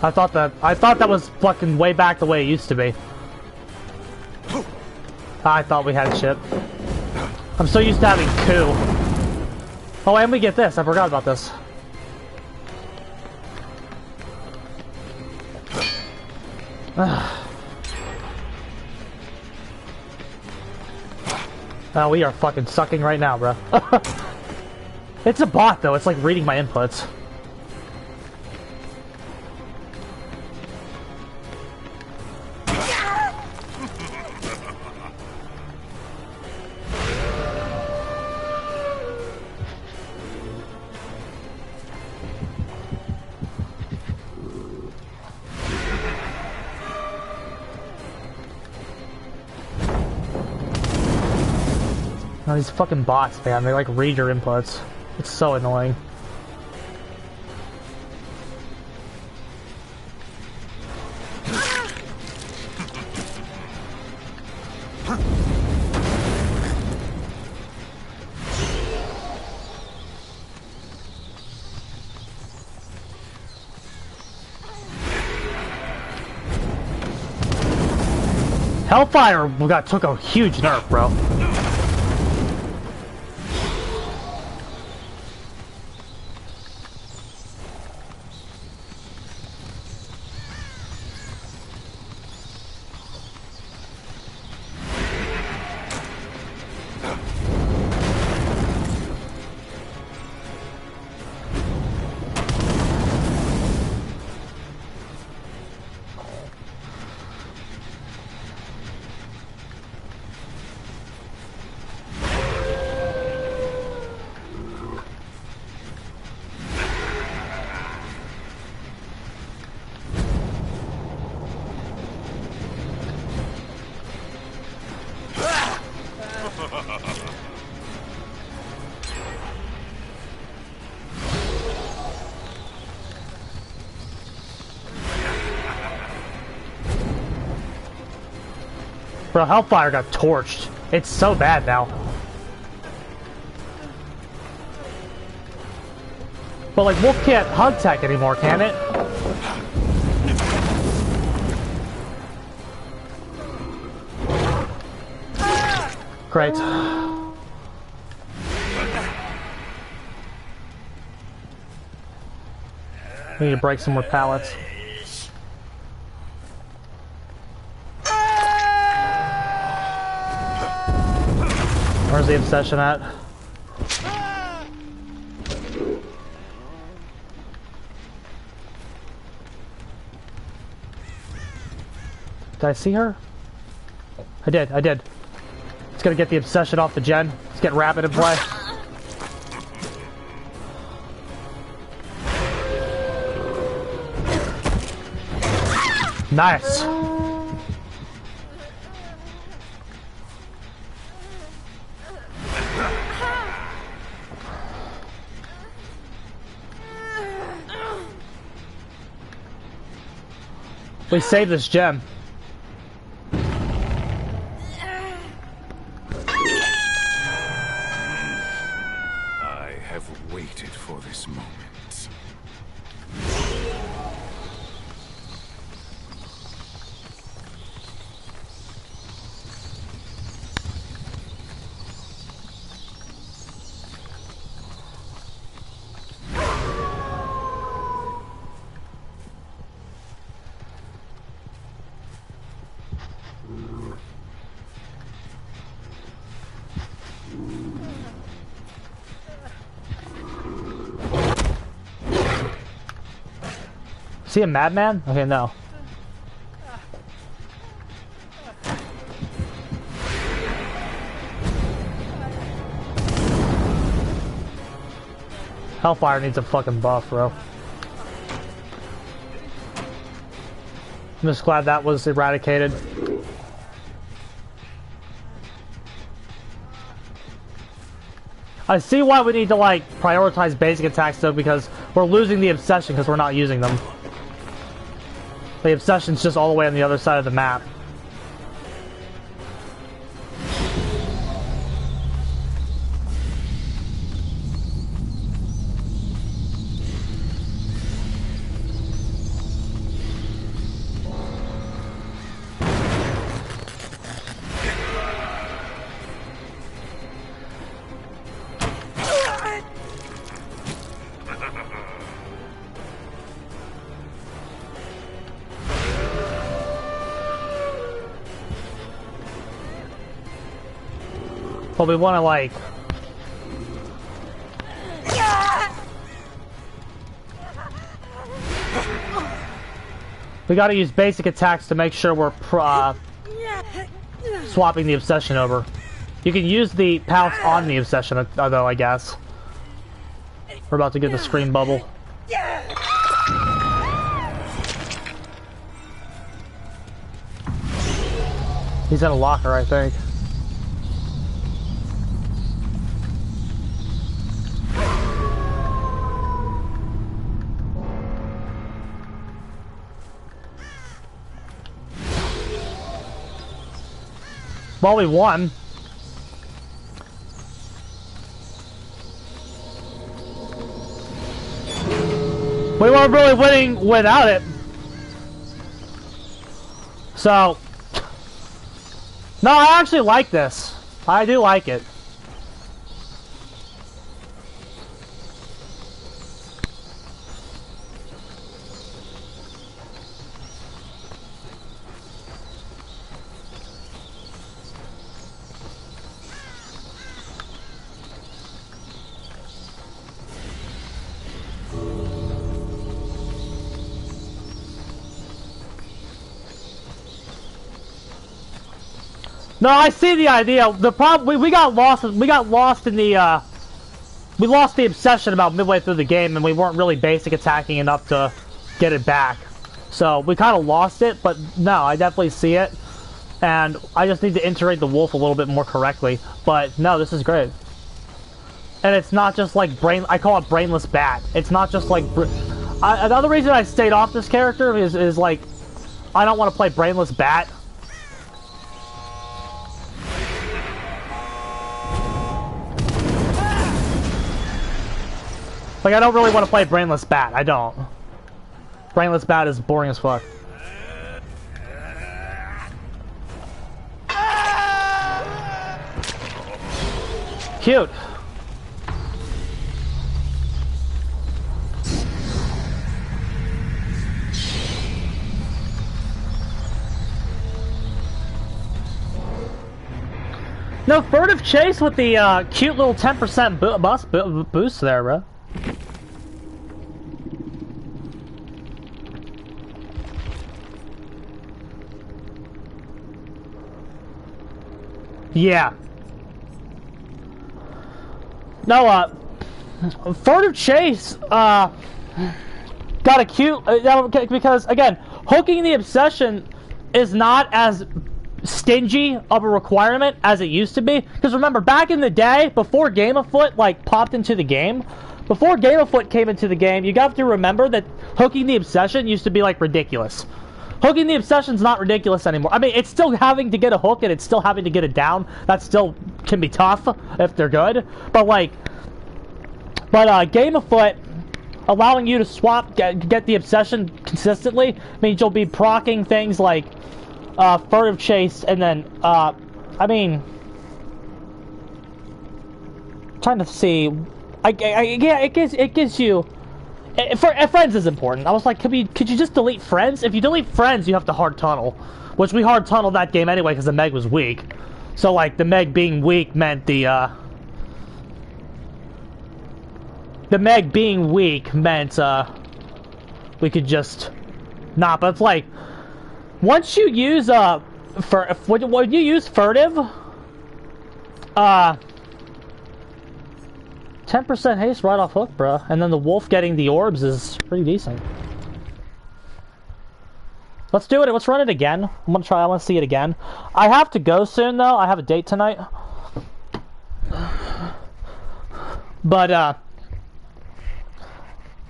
I thought that was fucking way back the way it used to be. I thought we had shit. I'm so used to having coup. Oh, and we get this. I forgot about this. Oh, we are fucking sucking right now, bro. It's a bot, though. It's like reading my inputs. Oh, these fucking bots, man. They like read your inputs. It's so annoying. Hellfire took a huge nerf, bro. Bro, Hellfire got torched. It's so bad now. But like, Wolf can't hug tech anymore, can it? Great. We need to break some more pallets. Where's the obsession at? Did I see her? I did. It's gonna get the obsession off the gen. Let's get rapid in play. Nice. We saved this gem. I have waited for this moment. Is he a madman? Okay, no. Hellfire needs a fucking buff, bro. I'm just glad that was eradicated. I see why we need to, like, prioritize basic attacks, though, because we're losing the obsession because we're not using them. The obsession's just all the way on the other side of the map. But we want to, like... We gotta use basic attacks to make sure we're swapping the obsession over. You can use the pounce on the obsession, though, I guess. We're about to get the screen bubble. He's in a locker, I think. Well, we won. We weren't really winning without it. So, no, I actually like this. I do like it. No, I see the idea. The problem we got lost in the we lost the obsession about midway through the game, and we weren't really basic attacking enough to get it back. So we kind of lost it, but no, I definitely see it, and I just need to integrate the wolf a little bit more correctly. But no, this is great, and it's not just like I call it brainless bat. It's not just like another reason I stayed off this character is like I don't want to play brainless bat. Like, I don't really want to play Brainless Bat. I don't. Brainless Bat is boring as fuck. Cute. No, furtive chase with the cute little 10% boost there, bro. Yeah. No, furtive chase, got a cute, because, again, hooking the obsession is not as stingy of a requirement as it used to be. Because remember, back in the day, before Game of Foot, like, popped into the game, before Game of Foot came into the game, you got to remember that hooking the obsession used to be, like, ridiculous. Hooking the obsession's not ridiculous anymore. I mean, it's still having to get a hook, and it's still having to get it down. That still can be tough if they're good. But, like, Game of Foot, allowing you to swap, get the obsession consistently, means you'll be proccing things like furtive chase, and then, I mean, trying to see, yeah, it gives you, friends is important. I was like, could you just delete friends? If you delete friends, you have to hard tunnel, which we hard tunneled that game anyway because the Meg was weak. So, like, the Meg being weak meant the Meg being weak meant, we could just not, but it's like, once you use, when you use furtive, 10% haste right off hook, bruh. And then the wolf getting the orbs is pretty decent. Let's do it. Let's run it again. I want to see it again. I have to go soon, though. I have a date tonight. But,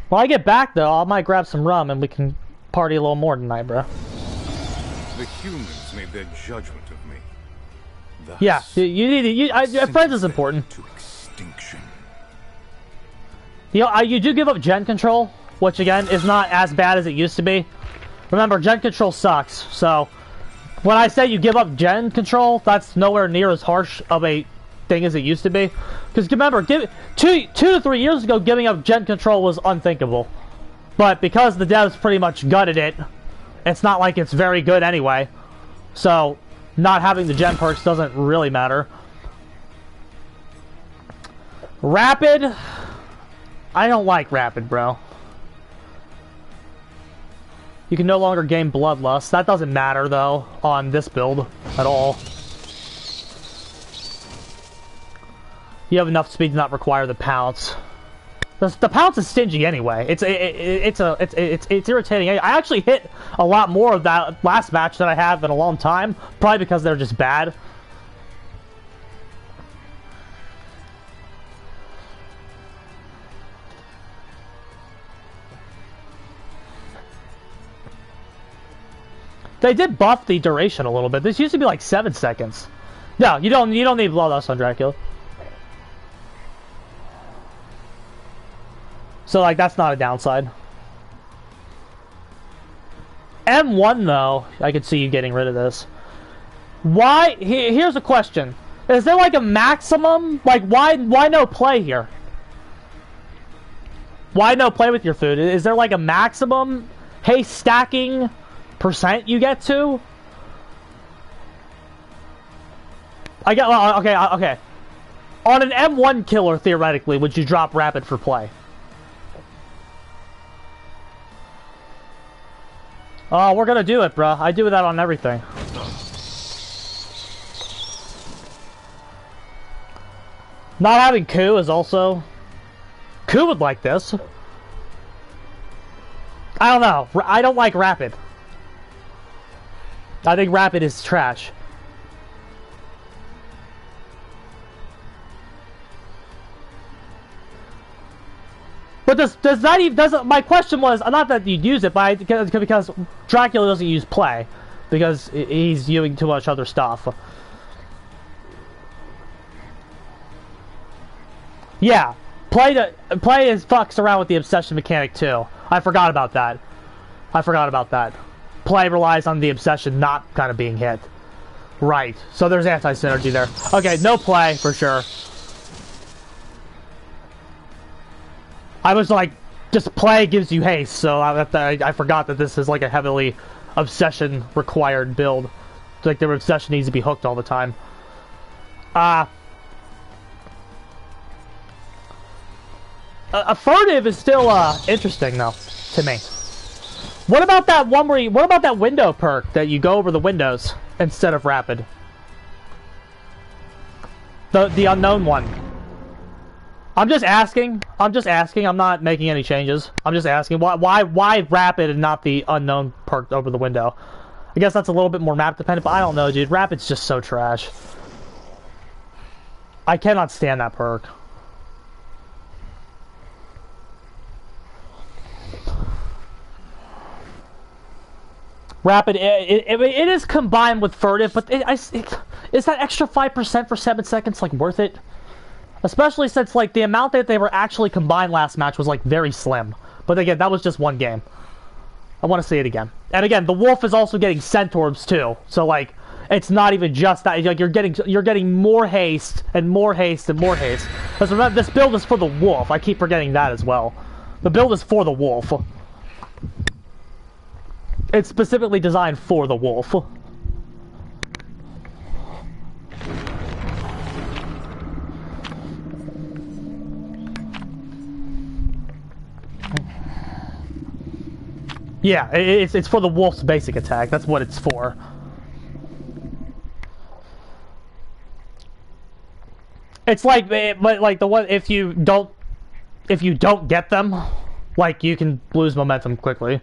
when I get back, though, I might grab some rum and we can party a little more tonight, bruh. The humans made their judgment of me. Thus, yeah, you need to, friends is important. To extinction. You know, you do give up gen control, which again is not as bad as it used to be. Remember, gen control sucks. So, when I say you give up gen control, that's nowhere near as harsh of a thing as it used to be. Because remember, two to 3 years ago, giving up gen control was unthinkable. But because the devs pretty much gutted it, it's not like it's very good anyway. So, not having the gen perks doesn't really matter. Rapid. I don't like rapid, bro. You can no longer gain bloodlust. That doesn't matter, though, on this build at all. You have enough speed to not require the pounce. The pounce is stingy anyway. It's irritating. I actually hit a lot more of that last match than I have in a long time, probably because they're just bad. They did buff the duration a little bit. This used to be like 7 seconds. No, you don't need bloodlust on Dracula. So, like, that's not a downside. M1, though, I could see you getting rid of this. Why? Here's a question. Is there, like, a maximum? Like, why no play here? Why no play with your food? Is there, like, a maximum haste stacking percent you get to? Okay. On an M1 killer, theoretically, would you drop rapid for play? Oh, we're gonna do it, bruh. I do that on everything. Not having Ku is also... Ku would like this. I don't know. I don't like rapid. I think rapid is trash. But does that even, my question was, not that you'd use it, but because Dracula doesn't use play. Because he's using too much other stuff. Yeah. Play is fucks around with the obsession mechanic too. I forgot about that. Play relies on the obsession not kind of being hit. Right. So there's anti-synergy there. Okay, no play for sure. I was like, just play gives you haste, so I forgot that this is like a heavily obsession required build. Like their obsession needs to be hooked all the time. A furtive is still interesting though to me. What about that one where what about that window perk that you go over the windows instead of rapid? The unknown one. I'm just asking. I'm not making any changes. I'm just asking why rapid and not the unknown perk over the window? I guess that's a little bit more map dependent, but I don't know, dude. Rapid's just so trash. I cannot stand that perk. Rapid, it is combined with furtive, but is that extra 5% for 7 seconds like worth it? Especially since like the amount that they were actually combined last match was like very slim. But again, that was just one game. I want to see it again. And again, the wolf is also getting centaurs too. So like, it's not even just that. Like you're getting more haste and more haste and more haste. Because remember, this build is for the wolf. I keep forgetting that as well. The build is for the wolf. It's specifically designed for the wolf. Yeah, it's for the wolf's basic attack. That's what it's for. It's like the one if you don't get them, like you can lose momentum quickly.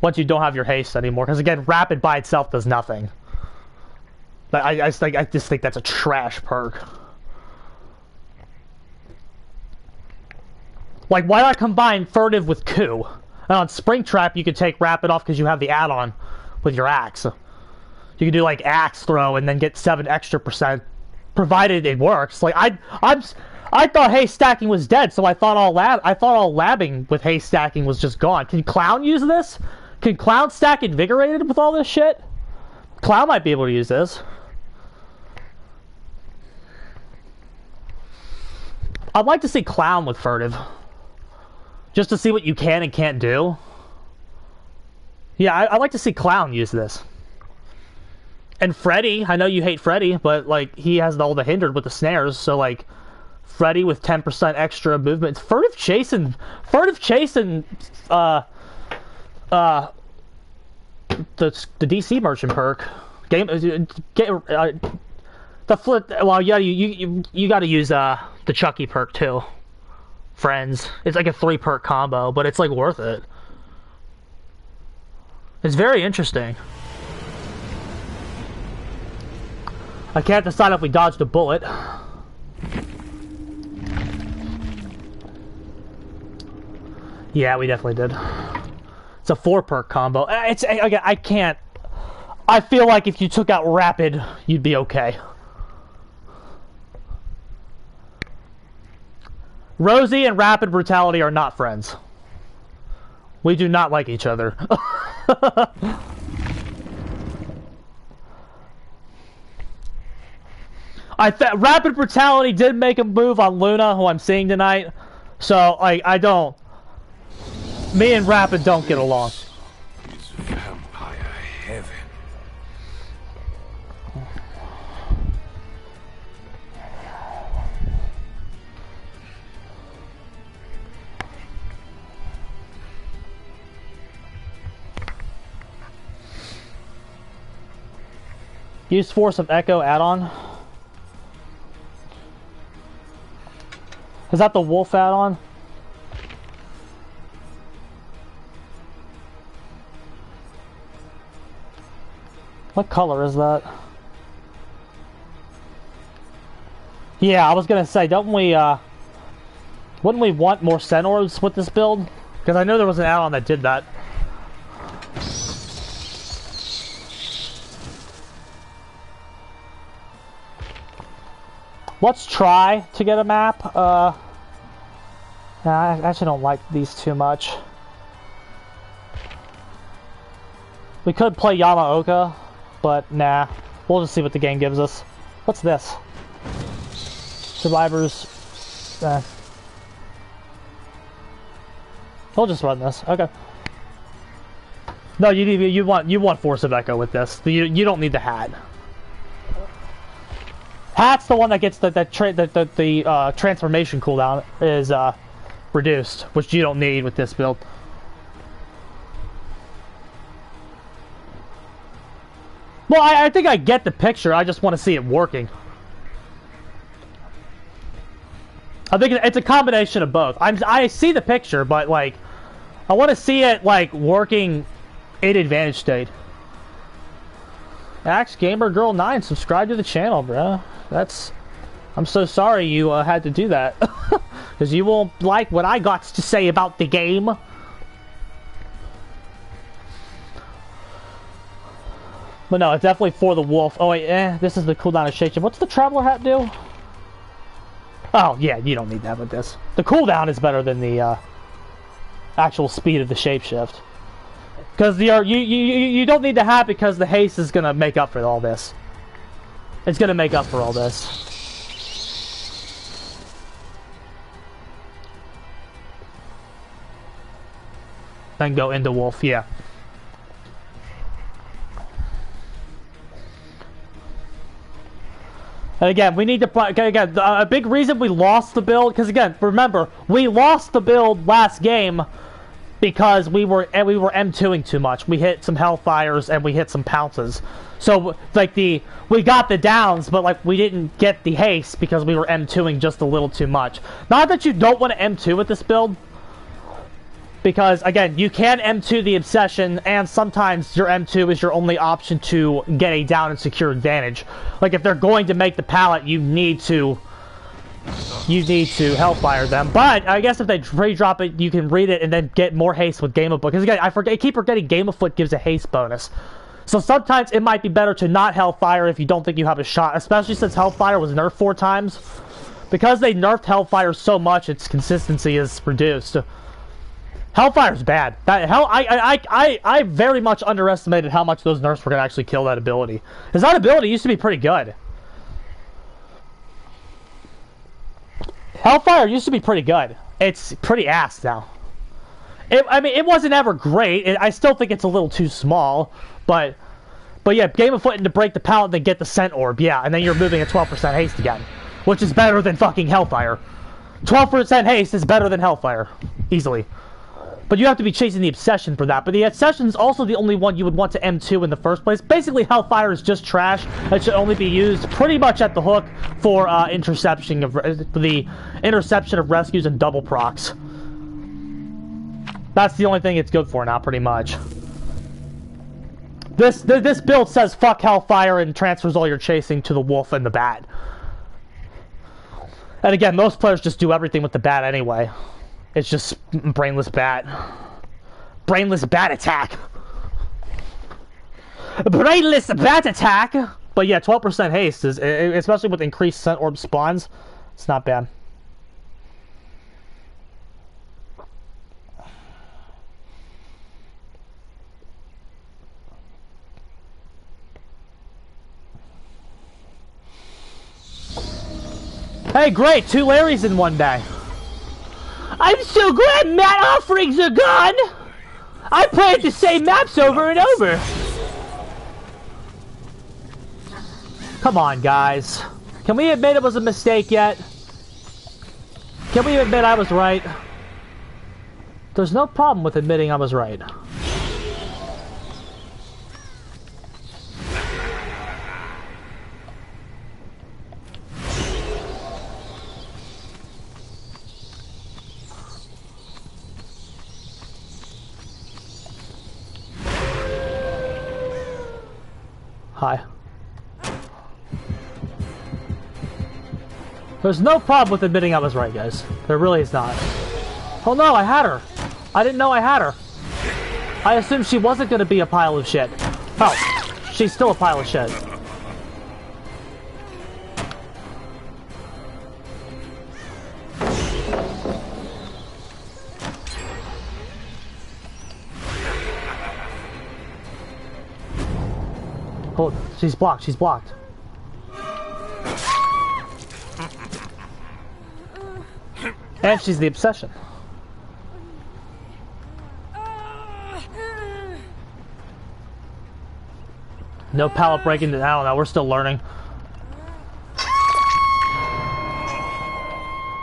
Once you don't have your haste anymore, because again, rapid by itself does nothing. I just think that's a trash perk. Like, why not combine furtive with coup? And on Springtrap, you could take rapid off because you have the add-on with your axe. You can do like axe throw and then get 7 extra %, provided it works. Like I thought haste stacking was dead, so I thought all labbing with haste stacking was just gone. Can Clown use this? Can Clown stack Invigorated with all this shit? Clown might be able to use this. I'd like to see Clown with furtive. Just to see what you can and can't do. Yeah, I'd like to see Clown use this. And Freddy, I know you hate Freddy, but like he has all the hindered with the snares, so like Freddy with 10% extra movement. Furtive chase and the DC merchant perk the flip. Well, yeah, you got to use the Chucky perk too. Friends, it's like a 3 perk combo, but it's like worth it. It's very interesting. I can't decide if we dodged a bullet. Yeah, we definitely did. It's a 4 perk combo. I can't. I feel like if you took out rapid, you'd be okay. Rosie and Rapid Brutality are not friends. We do not like each other. Rapid Brutality did make a move on Luna, who I'm seeing tonight. So, like, I don't... Me and Rapid don't get along. It's vampire heaven. Use Force of Echo add-on. Is that the wolf add-on? What color is that? Yeah, I was gonna say, don't we, wouldn't we want more centaurs with this build? Because I know there was an add-on that did that. Let's try to get a map. I actually don't like these too much. We could play Yamaoka, but nah. We'll just see what the game gives us. What's this? Survivors. We'll just run this. Okay. No, you want Force of Echo with this. You don't need the hat. Hat's the one that gets the transformation cooldown is reduced, which you don't need with this build. Well, I think I get the picture. I just want to see it working. I think it's a combination of both. I see the picture, but like, I want to see it like working in advantage state. Axe Gamer Girl 9, subscribe to the channel, bro. I'm so sorry you had to do that, because you won't like what I got to say about the game. But no, it's definitely for the wolf. Oh wait, this is the cooldown of Shapeshift. What's the Traveler hat do? Oh yeah, you don't need that with this. The cooldown is better than the actual speed of the Shapeshift. Because you don't need the hat because the haste is gonna make up for all this. It's gonna make up for all this. Then go into wolf, yeah. And again, we need to, again, a big reason we lost the build, because again, remember, we lost the build last game because we were M2ing too much. We hit some Hellfires and we hit some Pounces. So, like, we got the downs, but, like, we didn't get the haste because we were M2ing just a little too much. Not that you don't want to M2 with this build, because, again, you can M2 the Obsession, and sometimes your M2 is your only option to get a down and secure advantage. Like, if they're going to make the pallet, you need to Hellfire them. But, I guess if they re-drop it, you can read it and then get more haste with Game of Foot. Because, again, I keep forgetting Game of Foot gives a haste bonus. So sometimes it might be better to not Hellfire if you don't think you have a shot, especially since Hellfire was nerfed 4 times. Because they nerfed Hellfire so much, its consistency is reduced. Hellfire's bad. I very much underestimated how much those nerfs were going to actually kill that ability. Because that ability used to be pretty good. Hellfire used to be pretty good. It's pretty ass now. I mean, it wasn't ever great. I still think it's a little too small. But yeah, Game of Foot to break the pallet, then get the Scent Orb. Yeah, and then you're moving at 12% haste again. Which is better than fucking Hellfire. 12% haste is better than Hellfire. Easily. But you have to be chasing the Obsession for that. But the Obsession is also the only one you would want to M2 in the first place. Basically, Hellfire is just trash. It should only be used pretty much at the hook for interception of rescues and double procs. That's the only thing it's good for now, pretty much. This build says fuck Hellfire and transfers all your chasing to the Wolf and the Bat. And again, most players just do everything with the Bat anyway. It's just Brainless Bat. Brainless Bat Attack! Brainless Bat Attack! But yeah, 12% haste, is, especially with increased Scent Orb spawns, it's not bad. Hey, great! 2 Larrys in one day. I'm so glad map offerings are gone! I played the same maps over and over! Come on, guys. Can we admit it was a mistake yet? Can we admit I was right? There's no problem with admitting I was right. Hi. There's no problem with admitting I was right, guys. There really is not. Oh no, I had her. I didn't know I had her. I assumed she wasn't going to be a pile of shit. Oh, she's still a pile of shit. Oh, she's blocked. She's blocked. And she's the obsession. No pallet breaking. I don't know. We're still learning.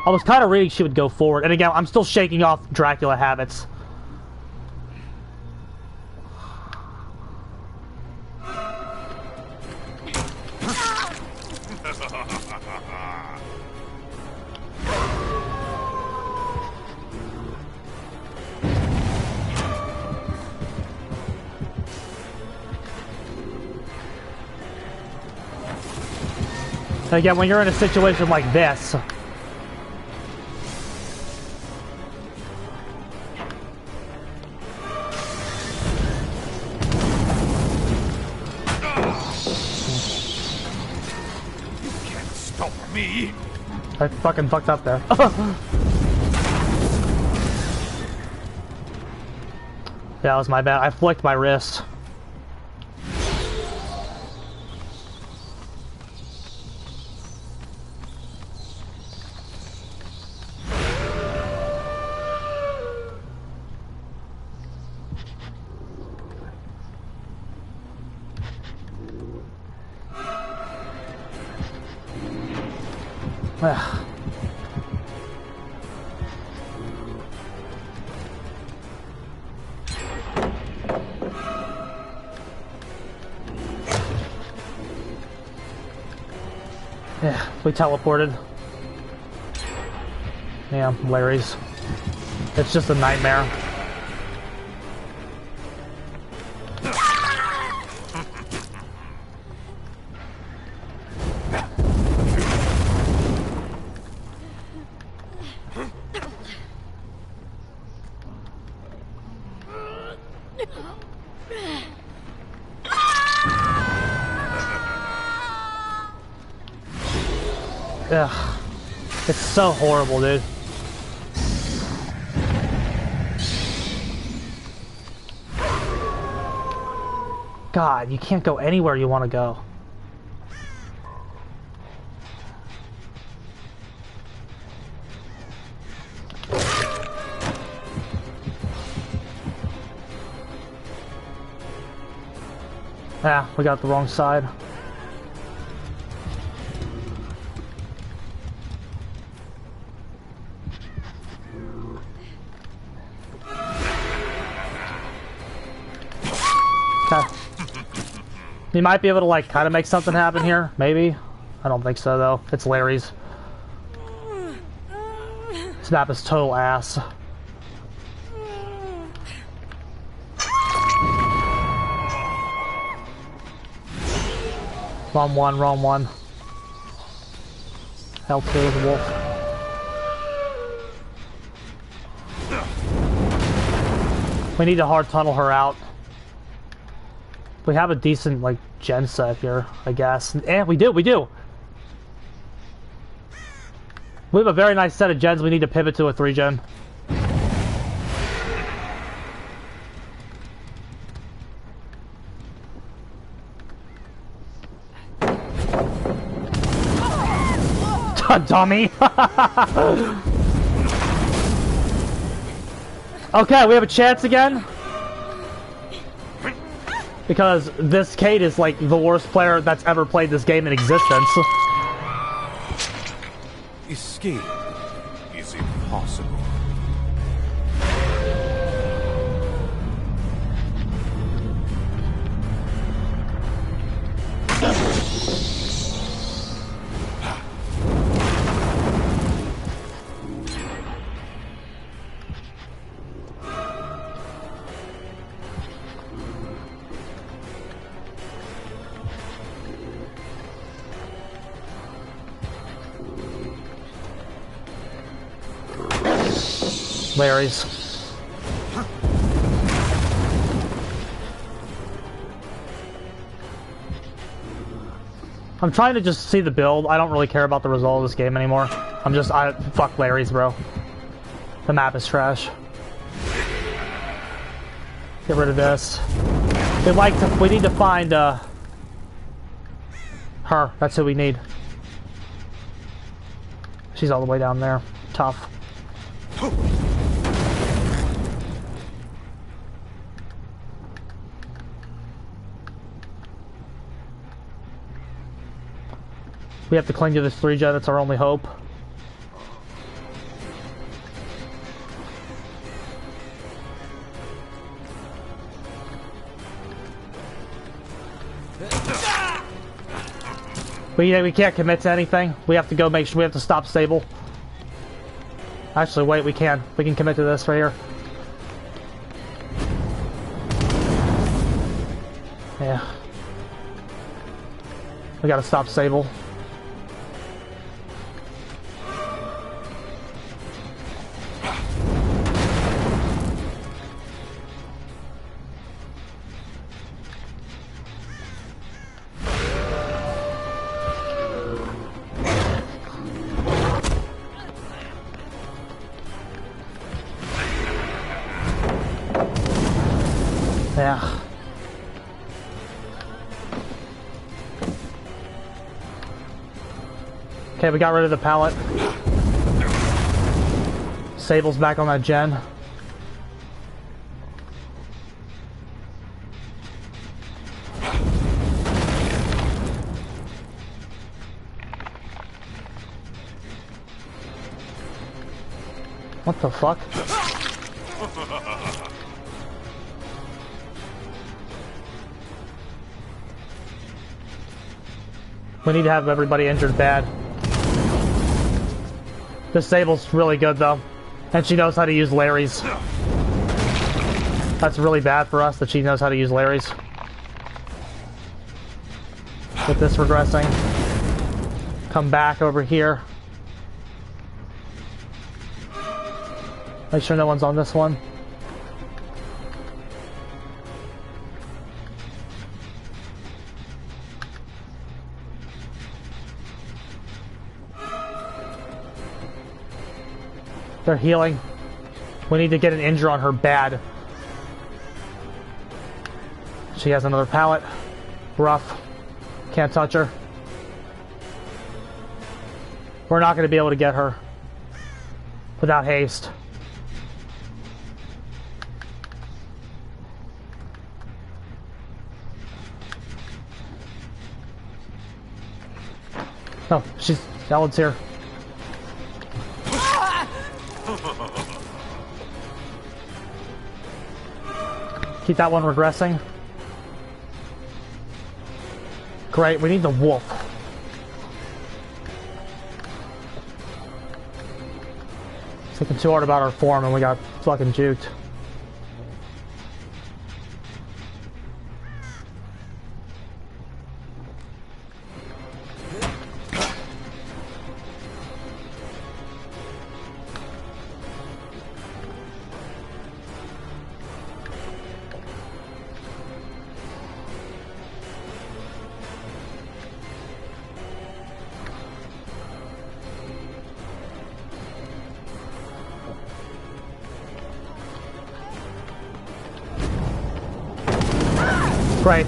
I was kind of reading she would go forward. And again, I'm still shaking off Dracula habits. And again, when you're in a situation like this, I fucking fucked up there. Yeah, that was my bad. I flicked my wrist. Yeah, we teleported. Yeah, Larry's. It's just a nightmare. Ugh. It's so horrible, dude. God, you can't go anywhere you want to go. Yeah, we got the wrong side. You might be able to, like, kind of make something happen here. Maybe. I don't think so, though. It's Larry's. This map is total ass. Wrong one, wrong one. L2 is a wolf. We need to hard tunnel her out. We have a decent, like, gen set here, I guess. And we do, we do! We have a very nice set of gens. We need to pivot to a 3-gen. Dummy! Okay, we have a chance again. Because this Kate is like the worst player that's ever played this game in existence. Escape is impossible. Larry's. I'm trying to just see the build. I don't really care about the result of this game anymore. Fuck Larry's, bro. The map is trash. Get rid of this. We need to find, Her. That's who we need. She's all the way down there. Tough. We have to cling to this 3-jet. That's our only hope. We can't commit to anything. We have to go make sure we have to stop Sable. Actually, wait, we can. We can commit to this right here. Yeah. We gotta stop Sable. Yeah. Okay, we got rid of the pallet. Sable's back on that gen. What the fuck? We need to have everybody injured bad. This Sable's really good though. And she knows how to use Larry's. That's really bad for us that she knows how to use Larry's. With this regressing. Come back over here. Make sure no one's on this one. They're healing. We need to get an injure on her bad. She has another pallet. Rough. Can't touch her. We're not going to be able to get her without haste. Oh, Ellen's here. Keep that one regressing. Great, we need the wolf. Thinking too hard about our form and we got fucking juked. Great.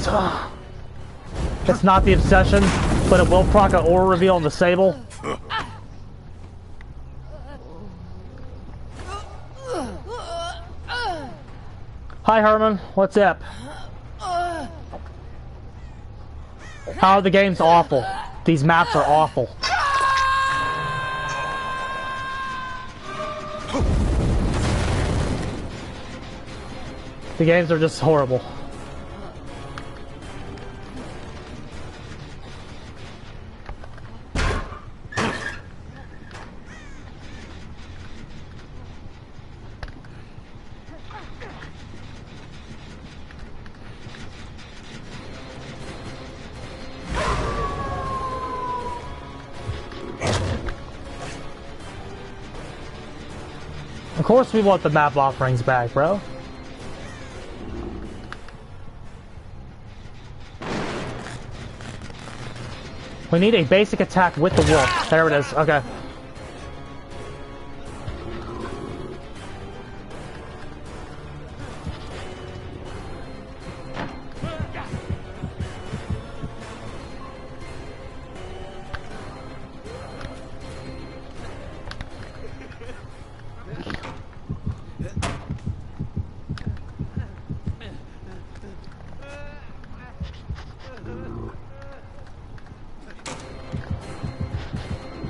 It's not the obsession, but it will proc an aura reveal on the Sable. Hi Herman, what's up? How the game's awful. These maps are awful. The games are just horrible. Of course we want the map offerings back, bro. We need a basic attack with the wolf. There it is. Okay.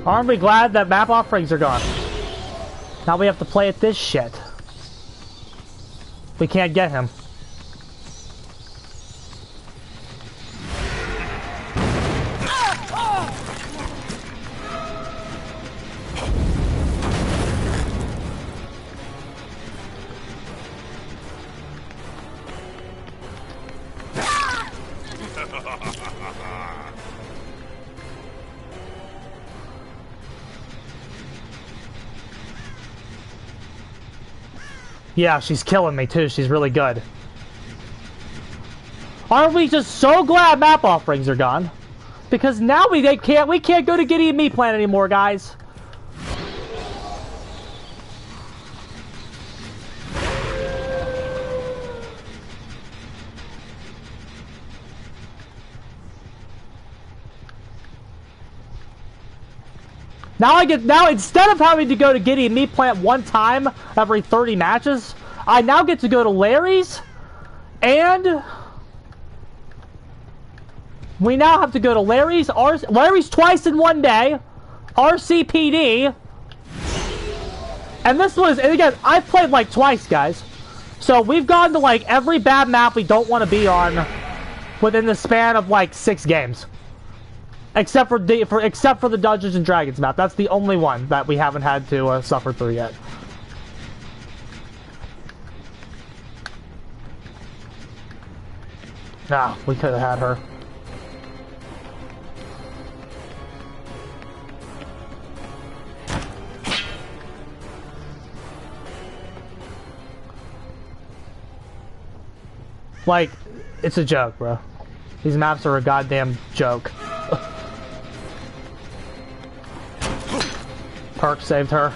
Aren't we glad that map offerings are gone? Now we have to play at this shit. We can't get him. Yeah, she's killing me too. She's really good. Aren't we just so glad map offerings are gone? Because now we can't go to Giddy and Meat Plant anymore, guys. Now instead of having to go to Giddy and Meat Plant one time every 30 matches, I now get to go to Larry's, and we now have to go to Larry's twice in one day, RCPD, and and again, I've played like twice, guys, so we've gone to like every bad map we don't want to be on within the span of like 6 games. Except for the Dungeons and Dragons map. That's the only one that we haven't had to suffer through yet. Nah, we could have had her. Like, it's a joke, bro. These maps are a goddamn joke. Perk saved her.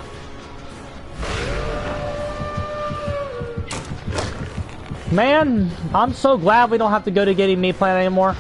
Man, I'm so glad we don't have to go to Giddy Meat Plant anymore.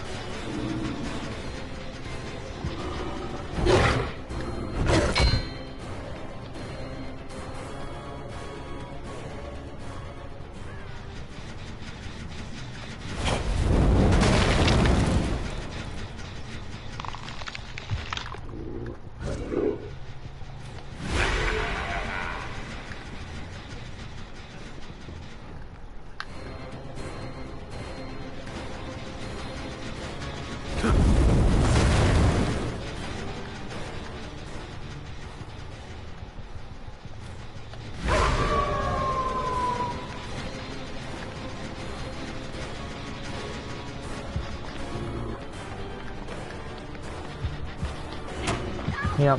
Yep.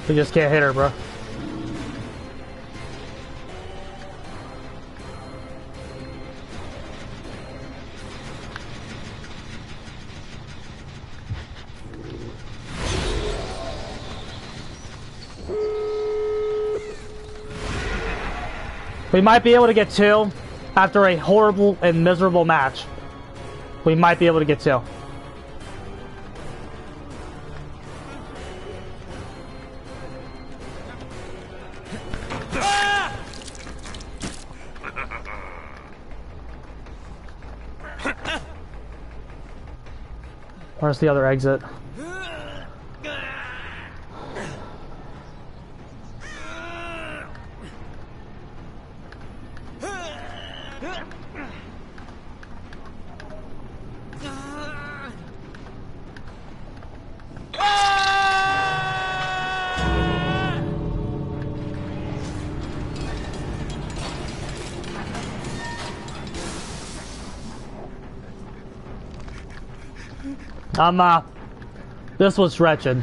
We just can't hit her, bro. We might be able to get 2 after a horrible and miserable match. We might be able to get 2. Where's the other exit? This was wretched.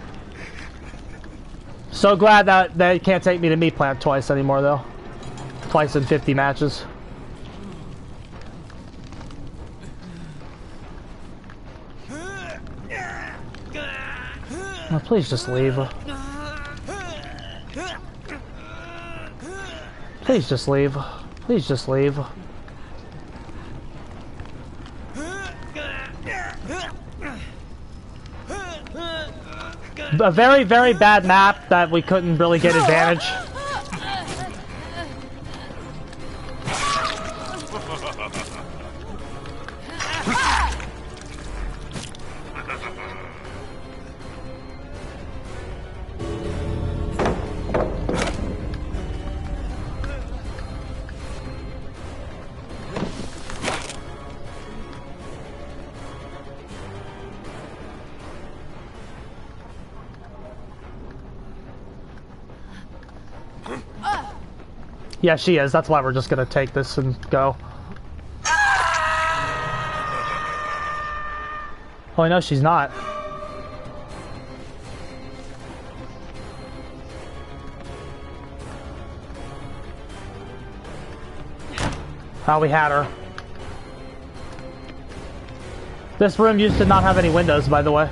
So glad that they can't take me to Meat Plant twice anymore, though. Twice in 50 matches. Oh, please just leave. Please just leave. Please just leave. A very, very bad map that we couldn't really get advantage. Yeah, she is. That's why we're just gonna take this and go. Oh, no, she's not. Oh, we had her. This room used to not have any windows, by the way.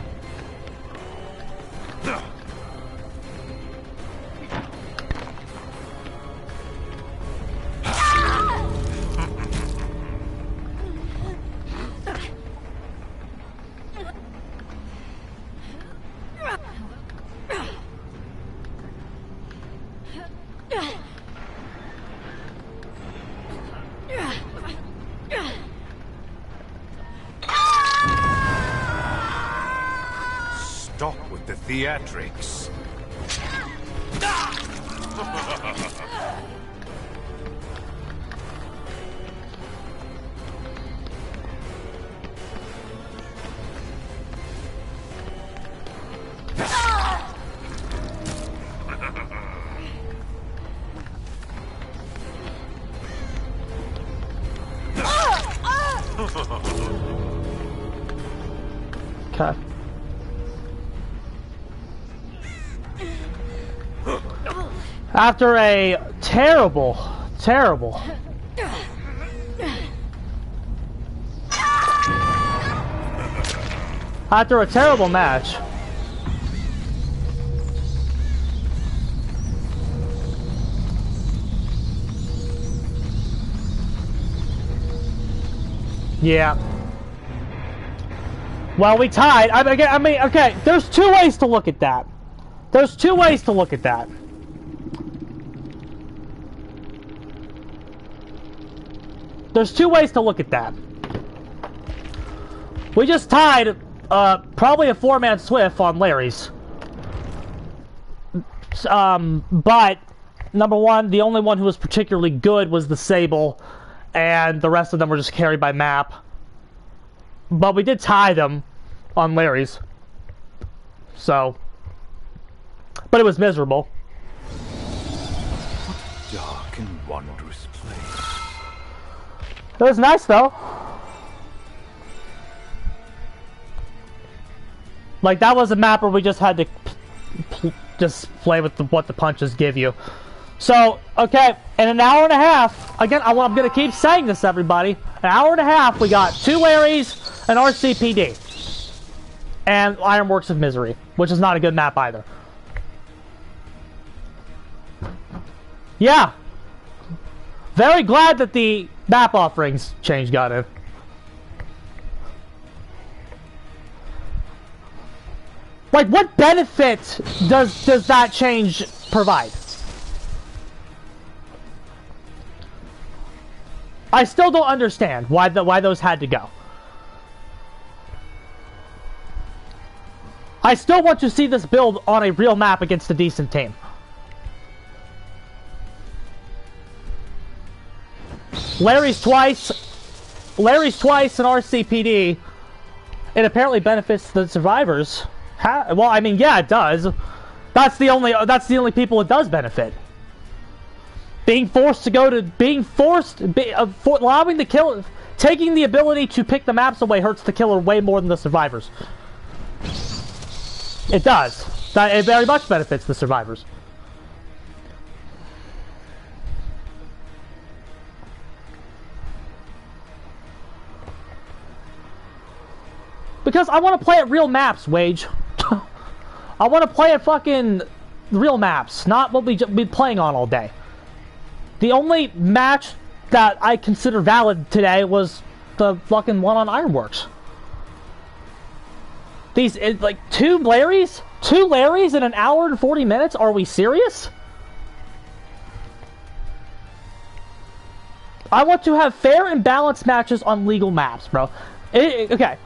Stop with the theatrics. Okay. After a terrible match. Yeah. Well, we tied. I mean, okay, there's two ways to look at that. There's two ways to look at that. There's two ways to look at that. We just tied probably a 4-man Swift on Larry's. But number one, the only one who was particularly good was the Sable, and the rest of them were just carried by map. But we did tie them on Larry's. So, but it was miserable. Dark and wondrous place. It was nice though. Like, that was a map where we just had to just play with what the punches give you. So, okay, in an hour and a half, again, I'm going to keep saying this, everybody. An hour and a half, we got 2 Larrys, an RCPD, and Ironworks of Misery, which is not a good map either. Yeah. Very glad that the map offerings change got in. Like, what benefit does that change provide? I still don't understand why those had to go. I still want to see this build on a real map against a decent team. Larry's twice, and RCPD. It apparently benefits the survivors. Well, I mean, yeah, it does. That's the only people it does benefit. Allowing the killer, taking the ability to pick the maps away hurts the killer way more than the survivors. It does. It very much benefits the survivors. Because I want to play at real maps, Wage. I want to play at fucking real maps, not what we've been playing on all day. The only match that I consider valid today was the fucking one on Ironworks. These, like, 2 Larrys? 2 Larrys in an hour and 40 minutes? Are we serious? I want to have fair and balanced matches on legal maps, bro. Okay.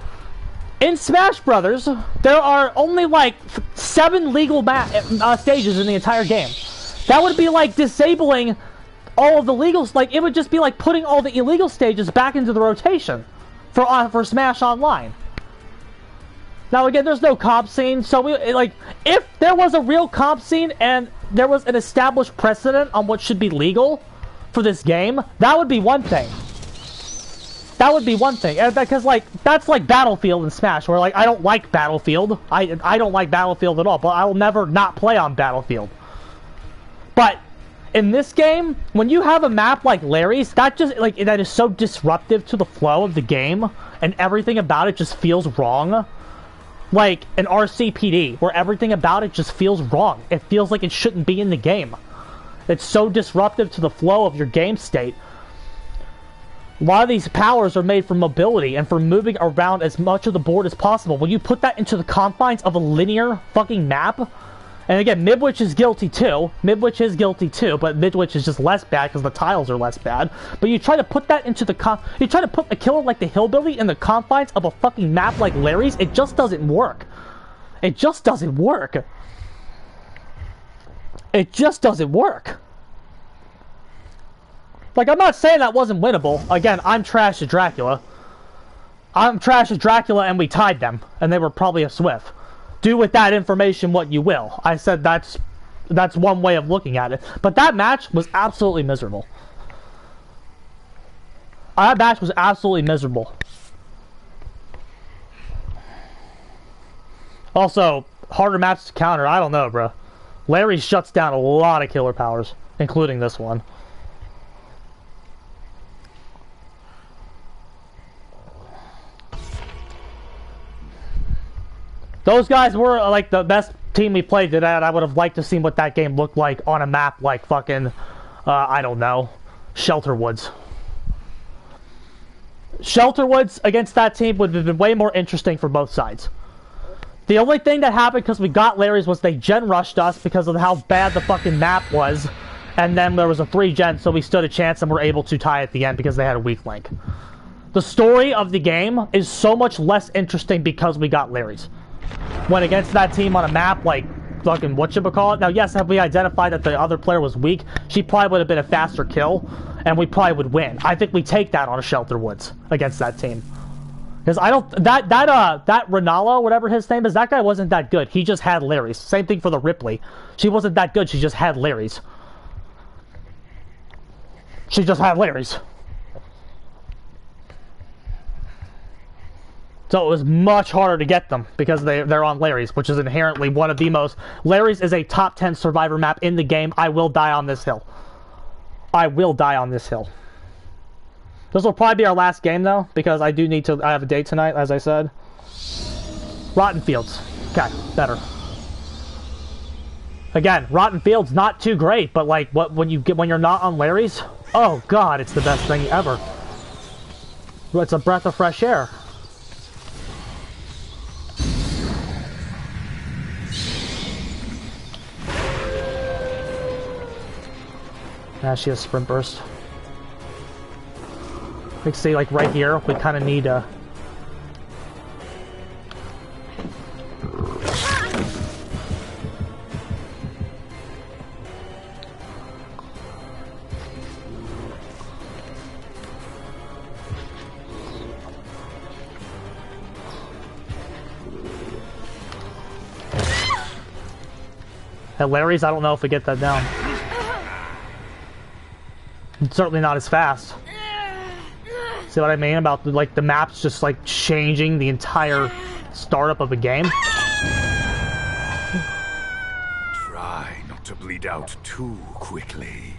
In Smash Brothers, there are only like 7 legal stages in the entire game. That would be like disabling all of the legals. Like, it would just be like putting all the illegal stages back into the rotation for Smash Online. Now again, there's no comp scene, so if there was a real comp scene and there was an established precedent on what should be legal for this game, that would be one thing. That would be one thing, and because like that's like Battlefield and Smash, where like I don't like Battlefield. I don't like Battlefield at all, but I will never not play on Battlefield. But in this game, when you have a map like Larry's, that just like that is so disruptive to the flow of the game, and everything about it just feels wrong. Like an RCPD, where everything about it just feels wrong. It feels like it shouldn't be in the game. It's so disruptive to the flow of your game state. A lot of these powers are made for mobility and for moving around as much of the board as possible. When you put that into the confines of a linear fucking map, and again, Midwich is guilty too. Midwich is guilty too, but Midwich is just less bad because the tiles are less bad. But you try to put that into the you try to put a killer like the Hillbilly in the confines of a fucking map like Larry's, it just doesn't work. It just doesn't work. It just doesn't work. Like, I'm not saying that wasn't winnable. Again, I'm trash at Dracula. I'm trash at Dracula and we tied them. And they were probably a Swift. Do with that information what you will. I said that's one way of looking at it. But that match was absolutely miserable. That match was absolutely miserable. Also, harder maps to counter. I don't know, bro. Larry shuts down a lot of killer powers, including this one. Those guys were like the best team we played today, and I would have liked to see what that game looked like on a map like fucking, I don't know, Shelterwoods. Shelterwoods against that team would have been way more interesting for both sides. The only thing that happened because we got Larry's was they gen rushed us because of how bad the fucking map was, and then there was a 3-gen, so we stood a chance and were able to tie at the end because they had a weak link. The story of the game is so much less interesting because we got Larry's. When against that team on a map like fucking whatchamacallit. Now, yes, have we identified that the other player was weak? She probably would have been a faster kill, and we probably would win. I think we take that on a Shelterwoods against that team. Because I don't... That Ronaldo, whatever his name is, that guy wasn't that good. He just had Larry's. Same thing for the Ripley. She wasn't that good. She just had Larry's. She just had Larry's. So it was much harder to get them because they're on Larry's, which is inherently one of the most... Larry's is a top 10 survivor map in the game. I will die on this hill. I will die on this hill. This will probably be our last game, though, because I do need to... I have a date tonight, as I said. Rotten Fields. Okay, better. Again, Rotten Fields, not too great, but like, when you're not on Larry's? Oh, God, it's the best thing ever. It's a breath of fresh air. Now she has sprint burst. Like, see, like right here, we kind of need a... At Larry's, I don't know if we get that down. It's certainly not as fast. See what I mean about like the maps just like changing the entire startup of a game? Try not to bleed out too quickly.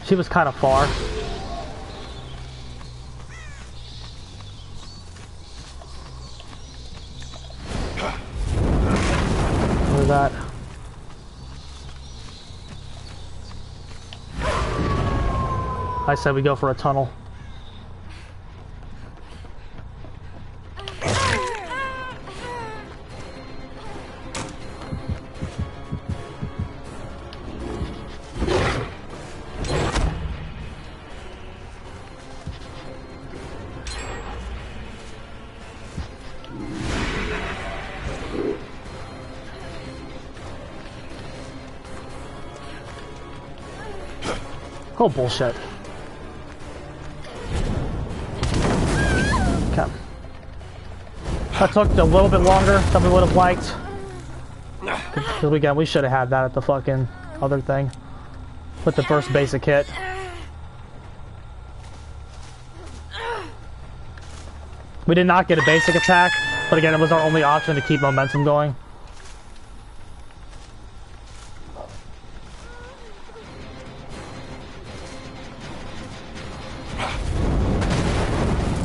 She was kind of far. Look at that. I said we go for a tunnel. Oh, bullshit. Okay. That took a little bit longer than we would have liked. Because we should have had that at the fucking other thing. With the first basic hit. We did not get a basic attack, but again, it was our only option to keep momentum going.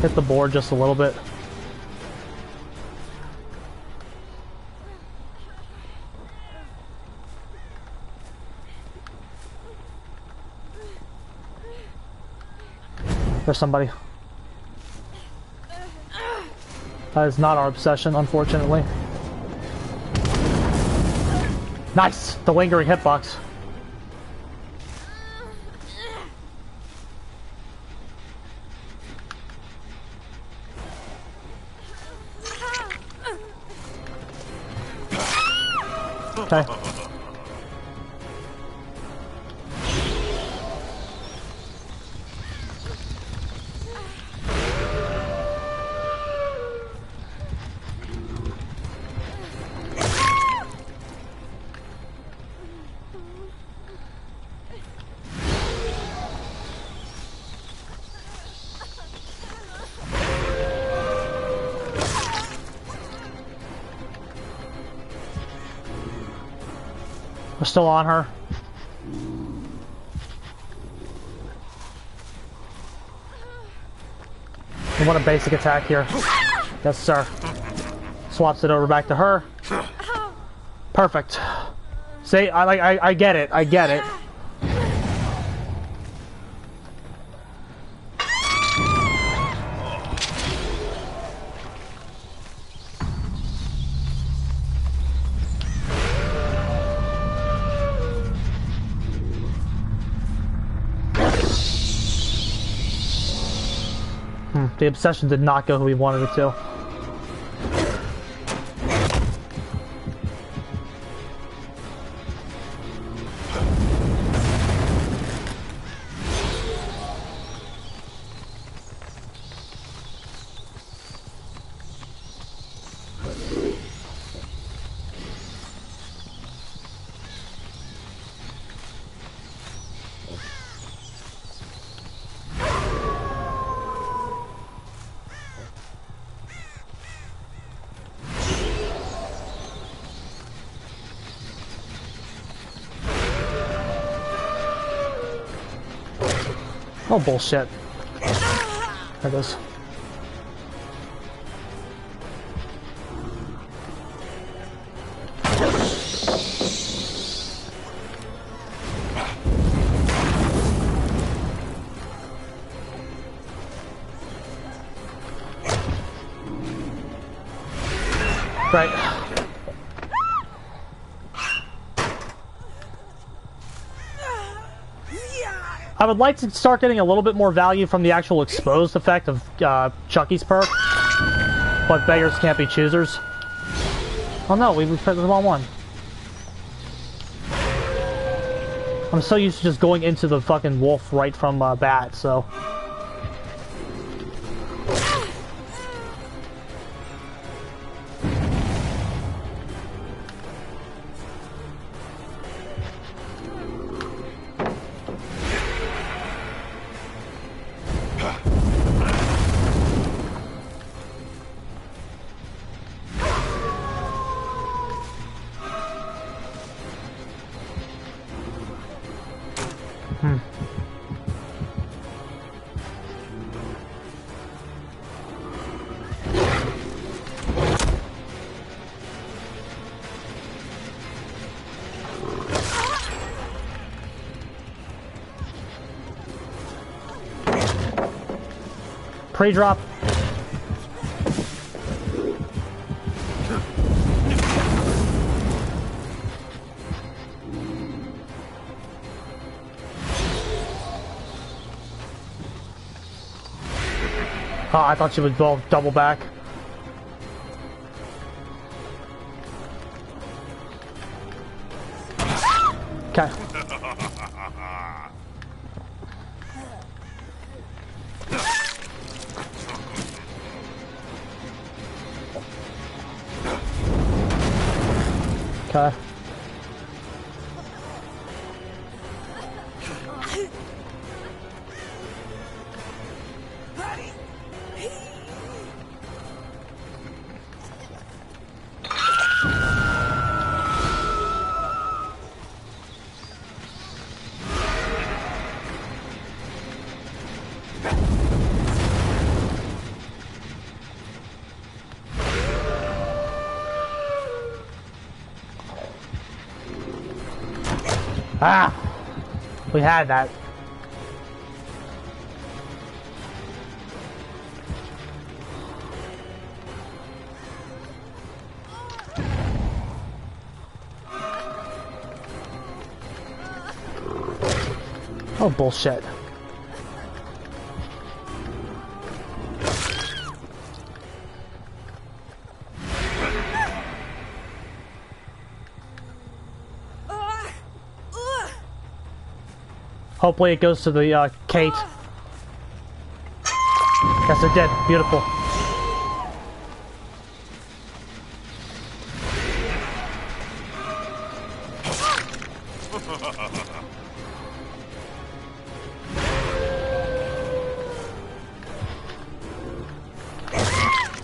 Hit the board just a little bit. There's somebody. That is not our obsession, unfortunately. Nice! The lingering hitbox. Okay. We're still on her. We want a basic attack here. Yes, sir. Swaps it over back to her. Perfect. See, I get it. I get it. The obsession did not go who we wanted it to. Oh, bullshit. There it goes. Right. I would like to start getting a little bit more value from the actual exposed effect of Chucky's perk, but beggars can't be choosers. Oh no, we picked the wrong one. I'm so used to just going into the fucking wolf right from bat, so... Pre-drop. Oh, I thought she would go double back. Okay. Okay. Ah! We had that. Oh, bullshit. Hopefully it goes to the, Kate. Yes, it did. Beautiful.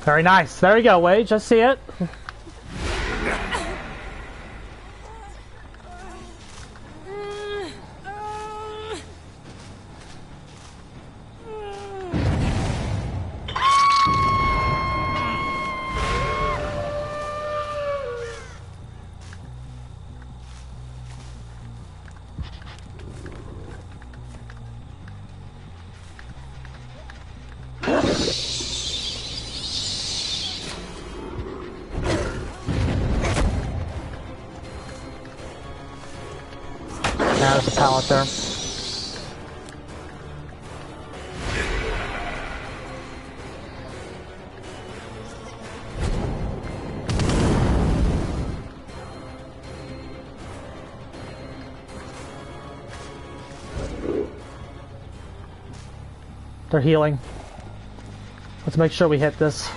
Very nice. There we go, Wage. I see it. There's a pallet there. They're healing. Let's make sure we hit this.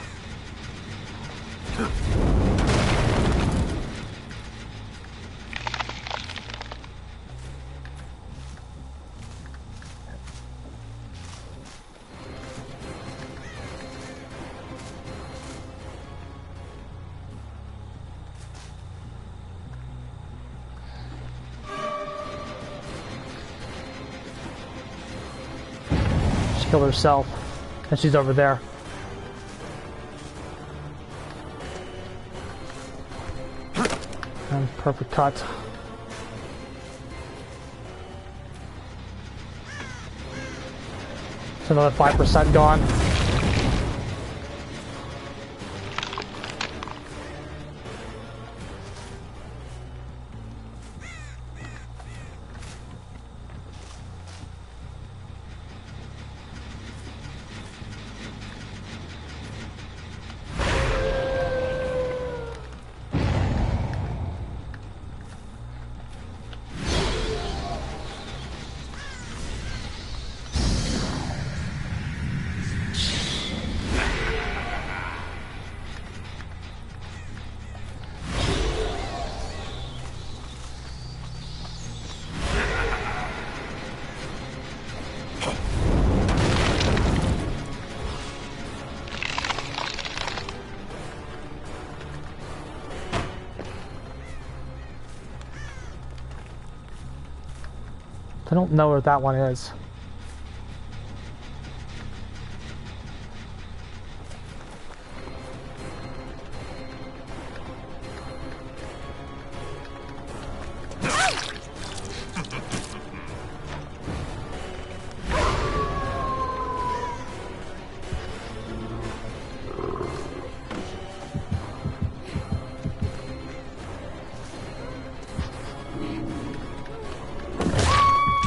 Killed herself, and she's over there. And perfect cut. It's another 5% gone. I don't know what that one is.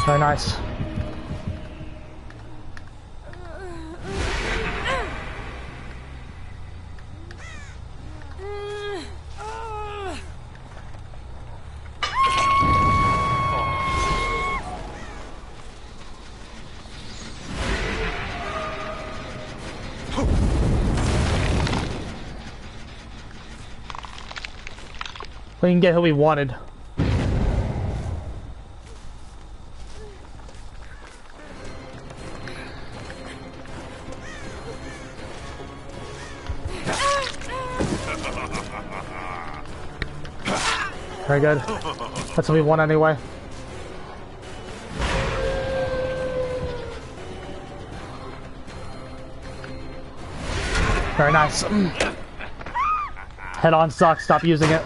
Very nice. We can get who we wanted. Very good. That's what we want anyway. Very nice. Head on sucks, stop using it.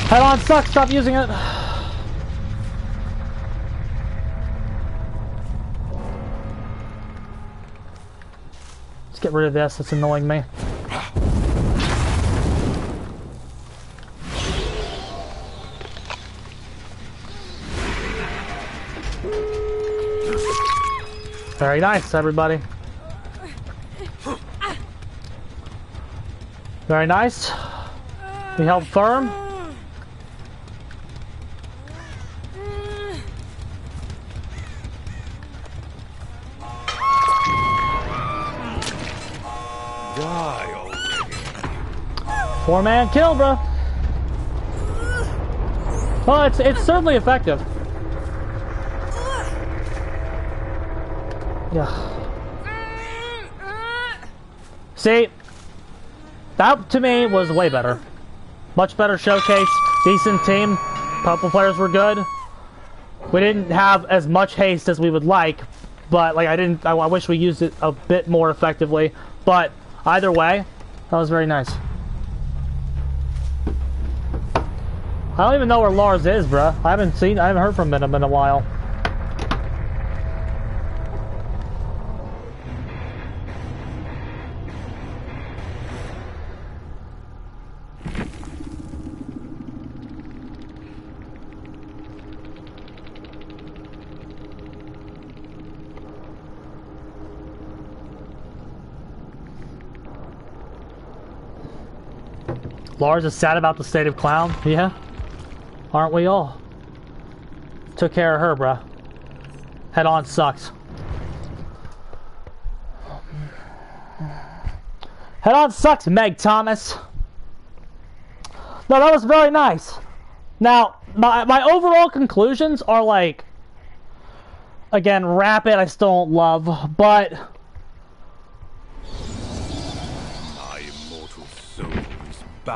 Head on sucks, stop using it. Let's get rid of this, it's annoying me. Very nice, everybody. Very nice. We held firm. Die already. 4-man kill, bro. Well, it's certainly effective. Yeah. See, that to me was way better. Much better showcase, decent team. Couple players were good. We didn't have as much haste as we would like, but like I wish we used it a bit more effectively. But either way, that was very nice. I don't even know where Lars is, bruh. I haven't heard from him in a while. Lars is sad about the state of Clown. Yeah. Aren't we all? Took care of her, bruh. Head on sucks. Head on sucks, Meg Thomas. No, that was very nice. Now, my overall conclusions are like, again, Rapid I still don't love, but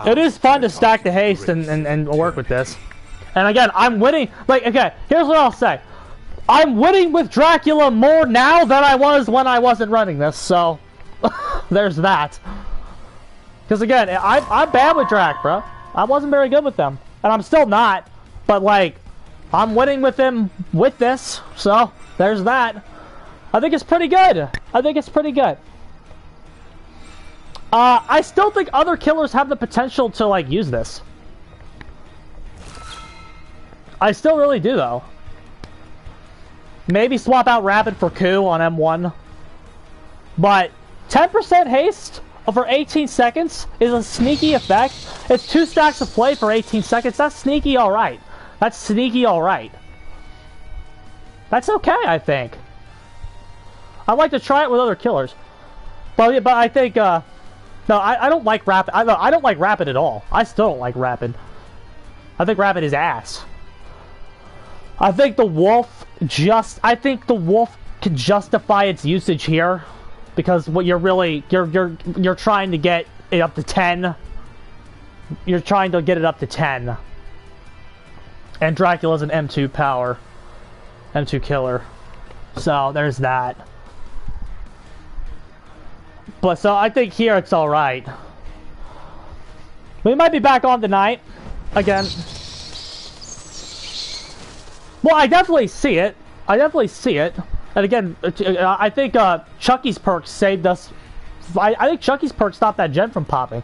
it is fun to stack the haste and work with this. And again, I'm winning. Like, okay, here's what I'll say. I'm winning with Dracula more now than I was when I wasn't running this, so there's that. Because again, I'm bad with Drac, bro. I wasn't very good with them. And I'm still not. But like, I'm winning with them with this, so there's that. I think it's pretty good. I think it's pretty good. I still think other killers have the potential to, like, use this. I still really do, though. Maybe swap out Rapid for Coup on M1. But 10% haste for 18 seconds is a sneaky effect. It's 2 stacks of play for 18 seconds. That's sneaky alright. That's sneaky alright. That's okay, I think. I'd like to try it with other killers. But I think, no, I don't like Rapid. I don't like Rapid at all. I still don't like Rapid. I think Rapid is ass. I think the Wolf can justify its usage here, because what you're really you're trying to get it up to 10. You're trying to get it up to 10. And Dracula's an M2 power, M2 killer. So there's that. But so I think here it's alright. We might be back on tonight. Again. Well, I definitely see it. I definitely see it. And again, I think Chucky's perk saved us. I think Chucky's perk stopped that gen from popping.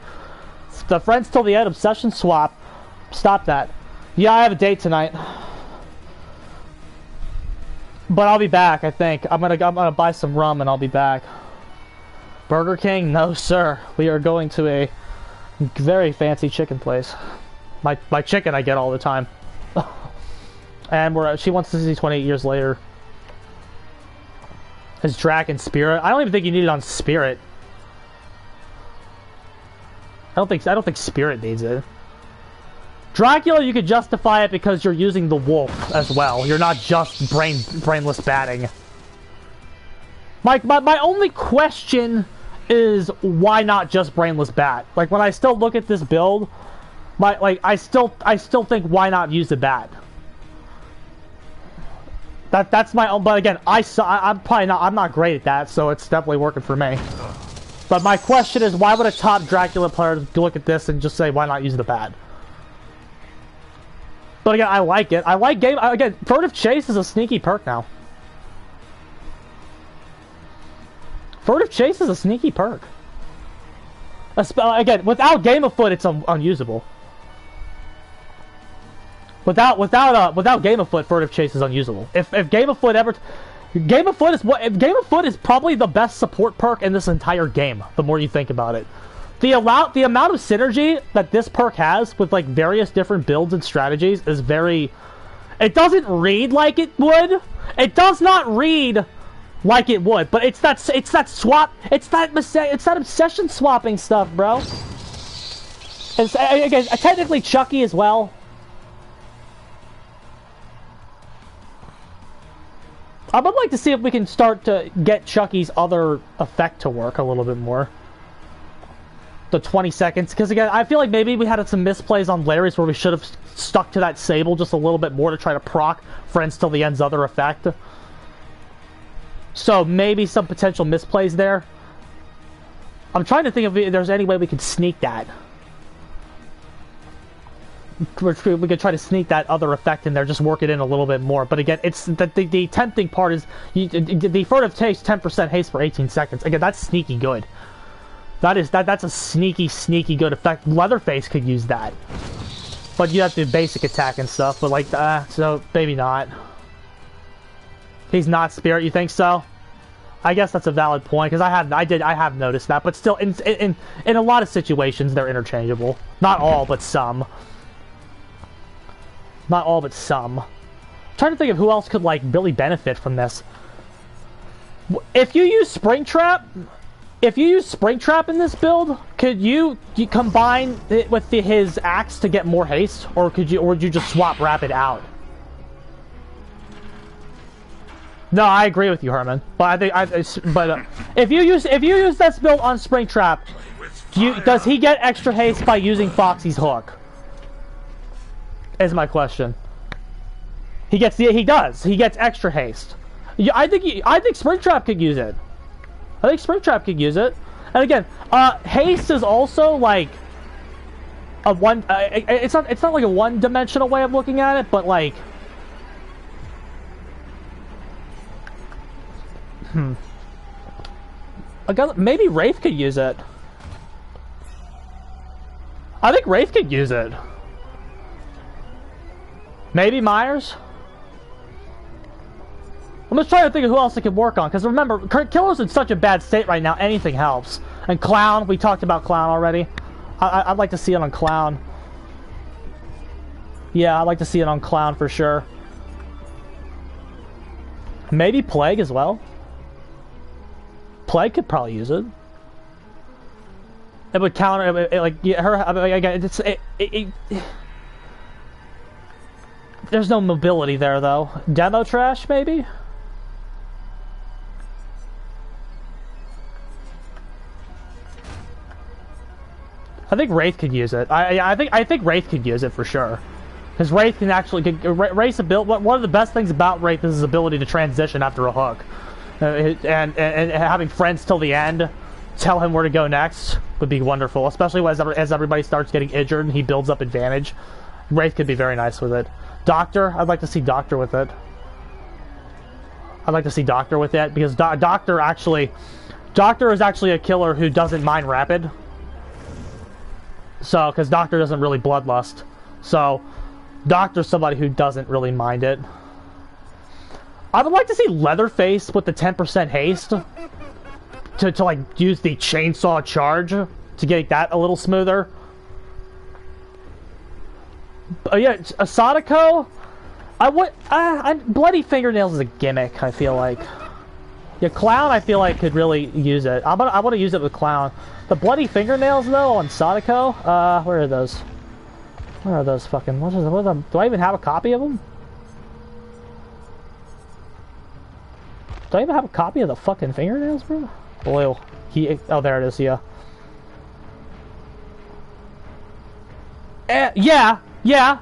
The friends till the end obsession swap. Stop that. Yeah, I have a date tonight. But I'll be back, I think. I'm gonna buy some rum and I'll be back. Burger King? No, sir. We are going to a very fancy chicken place. My chicken I get all the time. And she wants to see 28 years later. His Dragon Spirit. I don't even think you need it on Spirit. I don't think Spirit needs it. Dracula, you could justify it because you're using the wolf as well. You're not just brainless batting. My only question is why not just brainless bat? Like when I still look at this build, I still think why not use the bat? That's my own. But again, I'm not great at that, so it's definitely working for me. But my question is, why would a top Dracula player look at this and just say, why not use the bat? But again, I like it. I like game. Again, Furtive Chase is a sneaky perk now. Furtive Chase is a sneaky perk. Again, without Game of Foot, it's unusable. Without Game of Foot, Furtive Chase is unusable. If Game of Foot ever, Game of Foot is probably the best support perk in this entire game. The more you think about it, the amount of synergy that this perk has with like various different builds and strategies is very. It doesn't read like it would. It does not read like it would, but it's that obsession swapping stuff, bro. And again, technically Chucky as well. I would like to see if we can start to get Chucky's other effect to work a little bit more. The 20 seconds, because again, I feel like maybe we had some misplays on Larry's where we should have stuck to that Sable just a little bit more to try to proc Friends Till the End's other effect. So maybe some potential misplays there. I'm trying to think if there's any way we could sneak that. We could try to sneak that other effect in there, just work it in a little bit more. But again, it's the tempting part is the Furtive Taste 10% haste for 18 seconds. Again, that's sneaky good. That's a sneaky good effect. Leatherface could use that, but you have to do basic attack and stuff. But like, so maybe not. He's not Spirit. You think so? I guess that's a valid point because I have noticed that. But still, in a lot of situations, they're interchangeable. Not all, but some. Not all, but some. I'm trying to think of who else could like really benefit from this. If you use Springtrap in this build, could you combine it with his axe to get more haste, or would you just swap Rapid out? No, I agree with you, Herman. But if you use this build on Springtrap, does he get extra haste by using Foxy's hook? Is my question. He does. He gets extra haste. I think Springtrap could use it. I think Springtrap could use it. And again, haste is also like a one. It's not like a one-dimensional way of looking at it, but like. Maybe Wraith could use it. I think Wraith could use it. Maybe Myers? I'm just trying to think of who else it could work on, because remember, Killer's in such a bad state right now, anything helps. And Clown, we talked about Clown already. I'd like to see it on Clown. Yeah, I'd like to see it on Clown for sure. Maybe Plague as well. Plague could probably use it. It would counter, there's no mobility there, though. Demo Trash, maybe? I think Wraith could use it. I think Wraith could use it for sure. Because Wraith can actually... Wraith's ability... One of the best things about Wraith is his ability to transition after a hook. And having Friends Till the End tell him where to go next would be wonderful. Especially as everybody starts getting injured and he builds up advantage. Wraith could be very nice with it. Doctor, I'd like to see Doctor with it. I'd like to see Doctor with it because Doctor is actually a killer who doesn't mind Rapid. So, because Doctor doesn't really bloodlust. So, Doctor's somebody who doesn't really mind it. I would like to see Leatherface with the 10% haste to like use the chainsaw charge to get that a little smoother. Yeah, Sadako, I would. Bloody fingernails is a gimmick. I feel like. Yeah, clown. I feel like could really use it. I want to use it with clown. The bloody fingernails though on Sadako. Where are those? Where are those fucking? What are them? Do I even have a copy of them? Do I even have a copy of the fucking fingernails, bro? Blue. Oh, there it is. Yeah. Yeah.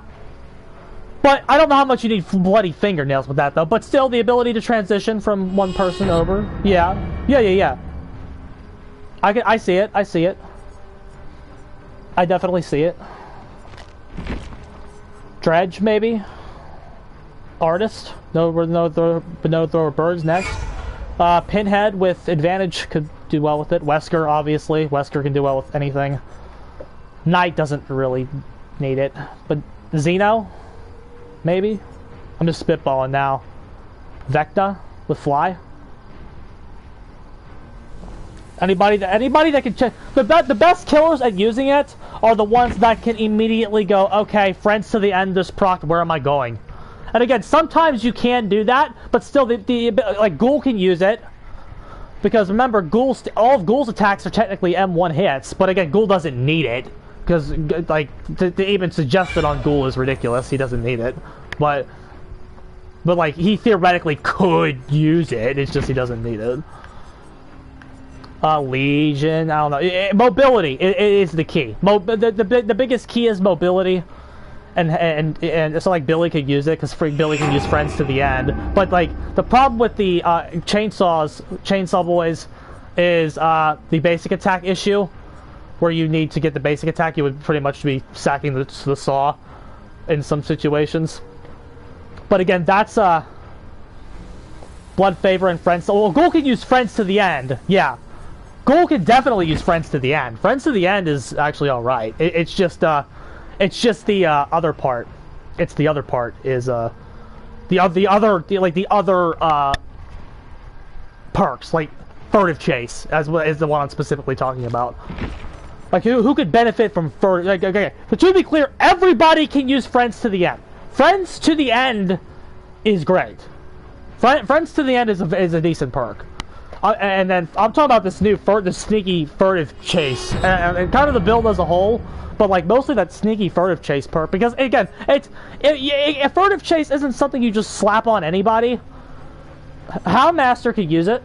But I don't know how much you need bloody fingernails with that, though. But still, the ability to transition from one person over. Yeah. I see it. I see it. I definitely see it. Dredge, maybe. Artist. No thrower birds next. Pinhead with advantage could do well with it. Wesker, obviously. Wesker can do well with anything. Knight doesn't really need it. But Xeno? Maybe? I'm just spitballing now. Vecta with fly. Anybody that can check the best killers at using it are the ones that can immediately go, okay, friends to the end, this proc, where am I going? And again, sometimes you can do that, but still, like Ghoul can use it because remember, all of Ghoul's attacks are technically M1 hits, but again, Ghoul doesn't need it because like to even suggest it on Ghoul is ridiculous. He doesn't need it, but like he theoretically could use it. It's just he doesn't need it. Legion, I don't know. Mobility is the key. The biggest key is mobility, and so like Billy could use it because Billy can use friends to the end. But like the problem with the chainsaw boys is the basic attack issue, where you need to get the basic attack. You would pretty much be sacking the saw in some situations. But again, that's Blood Favor and friends. Well, Ghoul can use friends to the end. Yeah. Ghoul can definitely use friends to the end. Friends to the end is actually all right. It's just the other part. It's the other part is the other perks like furtive chase as the one I'm specifically talking about. Like who could benefit from furtive? Like, okay, but to be clear, everybody can use friends to the end. Friends to the end is great. Friends to the end is a decent perk. And then I'm talking about this new the sneaky furtive chase and kind of the build as a whole, but like mostly that sneaky furtive chase perk because again, a furtive chase isn't something you just slap on anybody. Houndmaster could use it.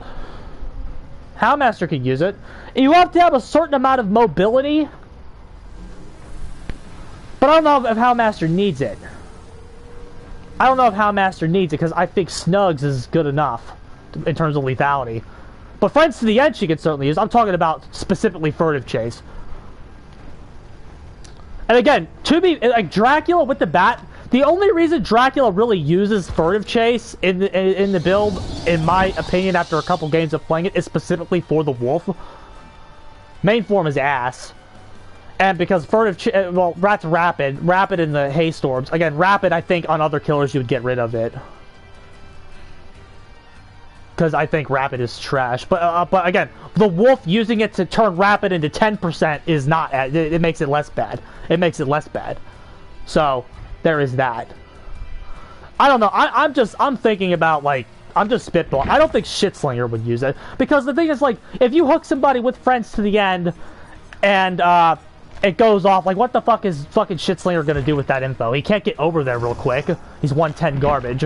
Houndmaster could use it. You have to have a certain amount of mobility, but I don't know if Houndmaster needs it. I don't know if Houndmaster needs it because I think Snugs is good enough in terms of lethality. But friends to the end she could certainly use. I'm talking about specifically furtive chase. And again, to be like Dracula with the bat, the only reason Dracula really uses furtive chase in the build, in my opinion, after a couple games of playing it, is specifically for the wolf. Main form is ass. And because furtive well, that's rapid in the haystorms. Again, rapid I think on other killers you would get rid of it. Because I think rapid is trash, but again, the wolf using it to turn rapid into 10% is not. It makes it less bad. It makes it less bad. So there is that. I don't know. I'm thinking about like I'm just spitballing. I don't think Shitslinger would use it because the thing is like if you hook somebody with friends to the end, and it goes off like what the fuck is fucking Shitslinger gonna do with that info? He can't get over there real quick. He's 110 garbage.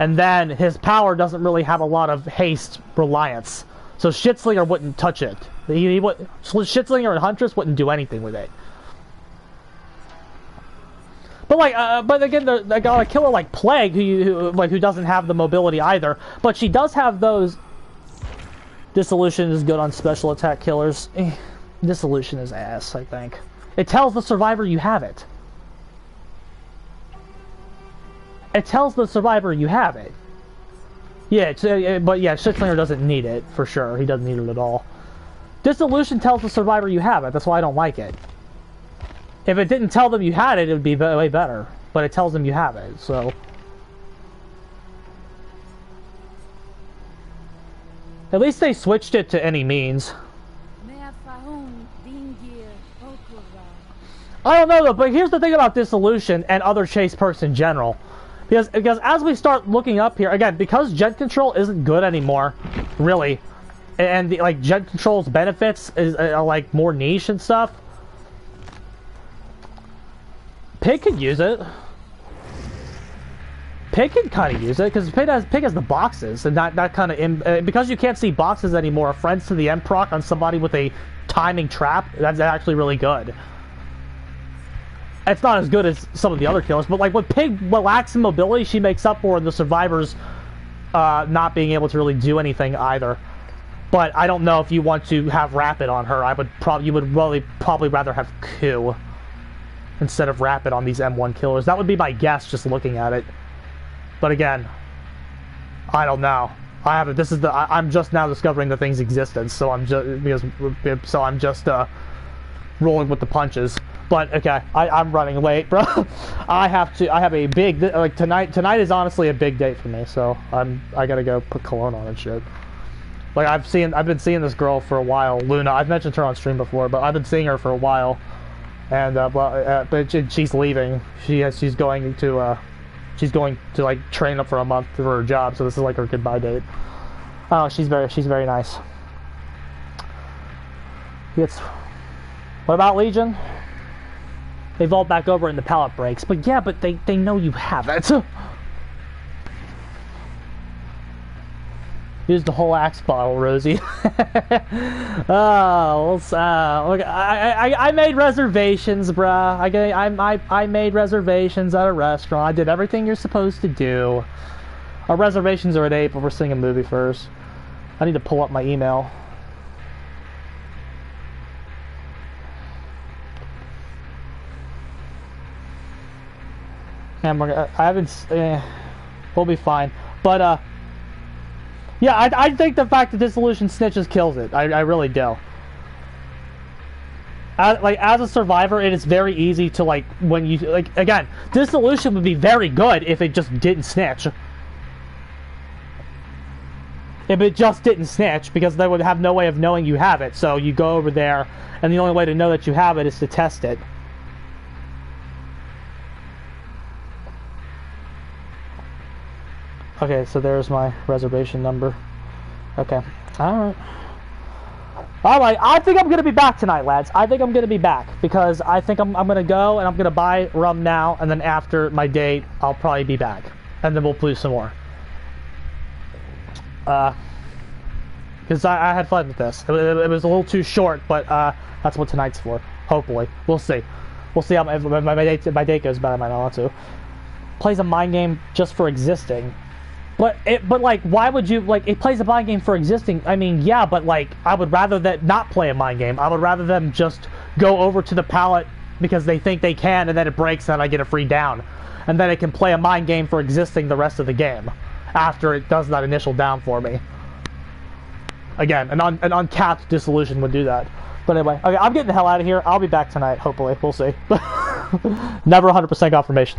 And then his power doesn't really have a lot of haste reliance. So Shitslinger wouldn't touch it. Shitslinger and Huntress wouldn't do anything with it. But like, but again, they got a killer like Plague who doesn't have the mobility either. But she does have those. Dissolution is good on special attack killers. Dissolution is ass, I think. It tells the survivor you have it. It tells the survivor you have it. Yeah, but yeah, Shitslinger doesn't need it, for sure. He doesn't need it at all. Dissolution tells the survivor you have it. That's why I don't like it. If it didn't tell them you had it, it would be way better. But it tells them you have it, so... At least they switched it to any means. I don't know though, but here's the thing about Dissolution and other chase perks in general. Because as we start looking up here again, because gen control isn't good anymore, really, and like gen control's benefits are like more niche and stuff. Pig could use it. Pig can kind of use it because Pig has the boxes and that kind of because you can't see boxes anymore. Friends to the end proc on somebody with a timing trap, that's actually really good. It's not as good as some of the other killers, but like when Pig lacks in mobility, she makes up for the survivors not being able to really do anything either. But I don't know if you want to have Rapid on her. You would really probably rather have Q instead of Rapid on these M1 killers. That would be my guess, just looking at it. But again, I don't know. I'm just now discovering the thing's existence, so I'm just rolling with the punches. But okay, I'm running late, bro. I have a big like tonight is honestly a big day for me, so I gotta go put cologne on and shit. Like I've been seeing this girl for a while, Luna. I've mentioned her on stream before, but I've been seeing her for a while, and but she's leaving. She's going to like train up for a month for her job, so this is like her goodbye date. Oh, she's very nice. What about Legion? They vault back over and the pallet breaks. But yeah, but they know you have it. Use the whole axe bottle, Rosie. Oh, look, I made reservations, bruh. I made reservations at a restaurant. I did everything you're supposed to do. Our reservations are at 8, but we're seeing a movie first. I need to pull up my email. And we'll be fine. But, yeah, I think the fact that Dissolution snitches kills it. I really do. As a survivor, it is very easy to, like, when you, like, again, Dissolution would be very good if it just didn't snitch. If it just didn't snitch, because they would have no way of knowing you have it. So you go over there, and the only way to know that you have it is to test it. Okay, so there's my reservation number. Okay. Alright. Alright, I think I'm gonna be back tonight, lads. I think I'm gonna be back, because I think I'm gonna go, and I'm gonna buy rum now, and then after my date, I'll probably be back. And then we'll play some more. Because I had fun with this. It was a little too short, but that's what tonight's for. Hopefully. We'll see. We'll see how my date goes, but I might not want to. Plays a mind game just for existing. But like, why would you, like, it plays a mind game for existing. I mean, yeah, but like, I would rather that not play a mind game. I would rather them just go over to the pallet because they think they can, and then it breaks and I get a free down. And then it can play a mind game for existing the rest of the game after it does that initial down for me. Again, an uncapped Dissolution would do that. But anyway, okay, I'm getting the hell out of here. I'll be back tonight, hopefully. We'll see. Never 100% confirmation.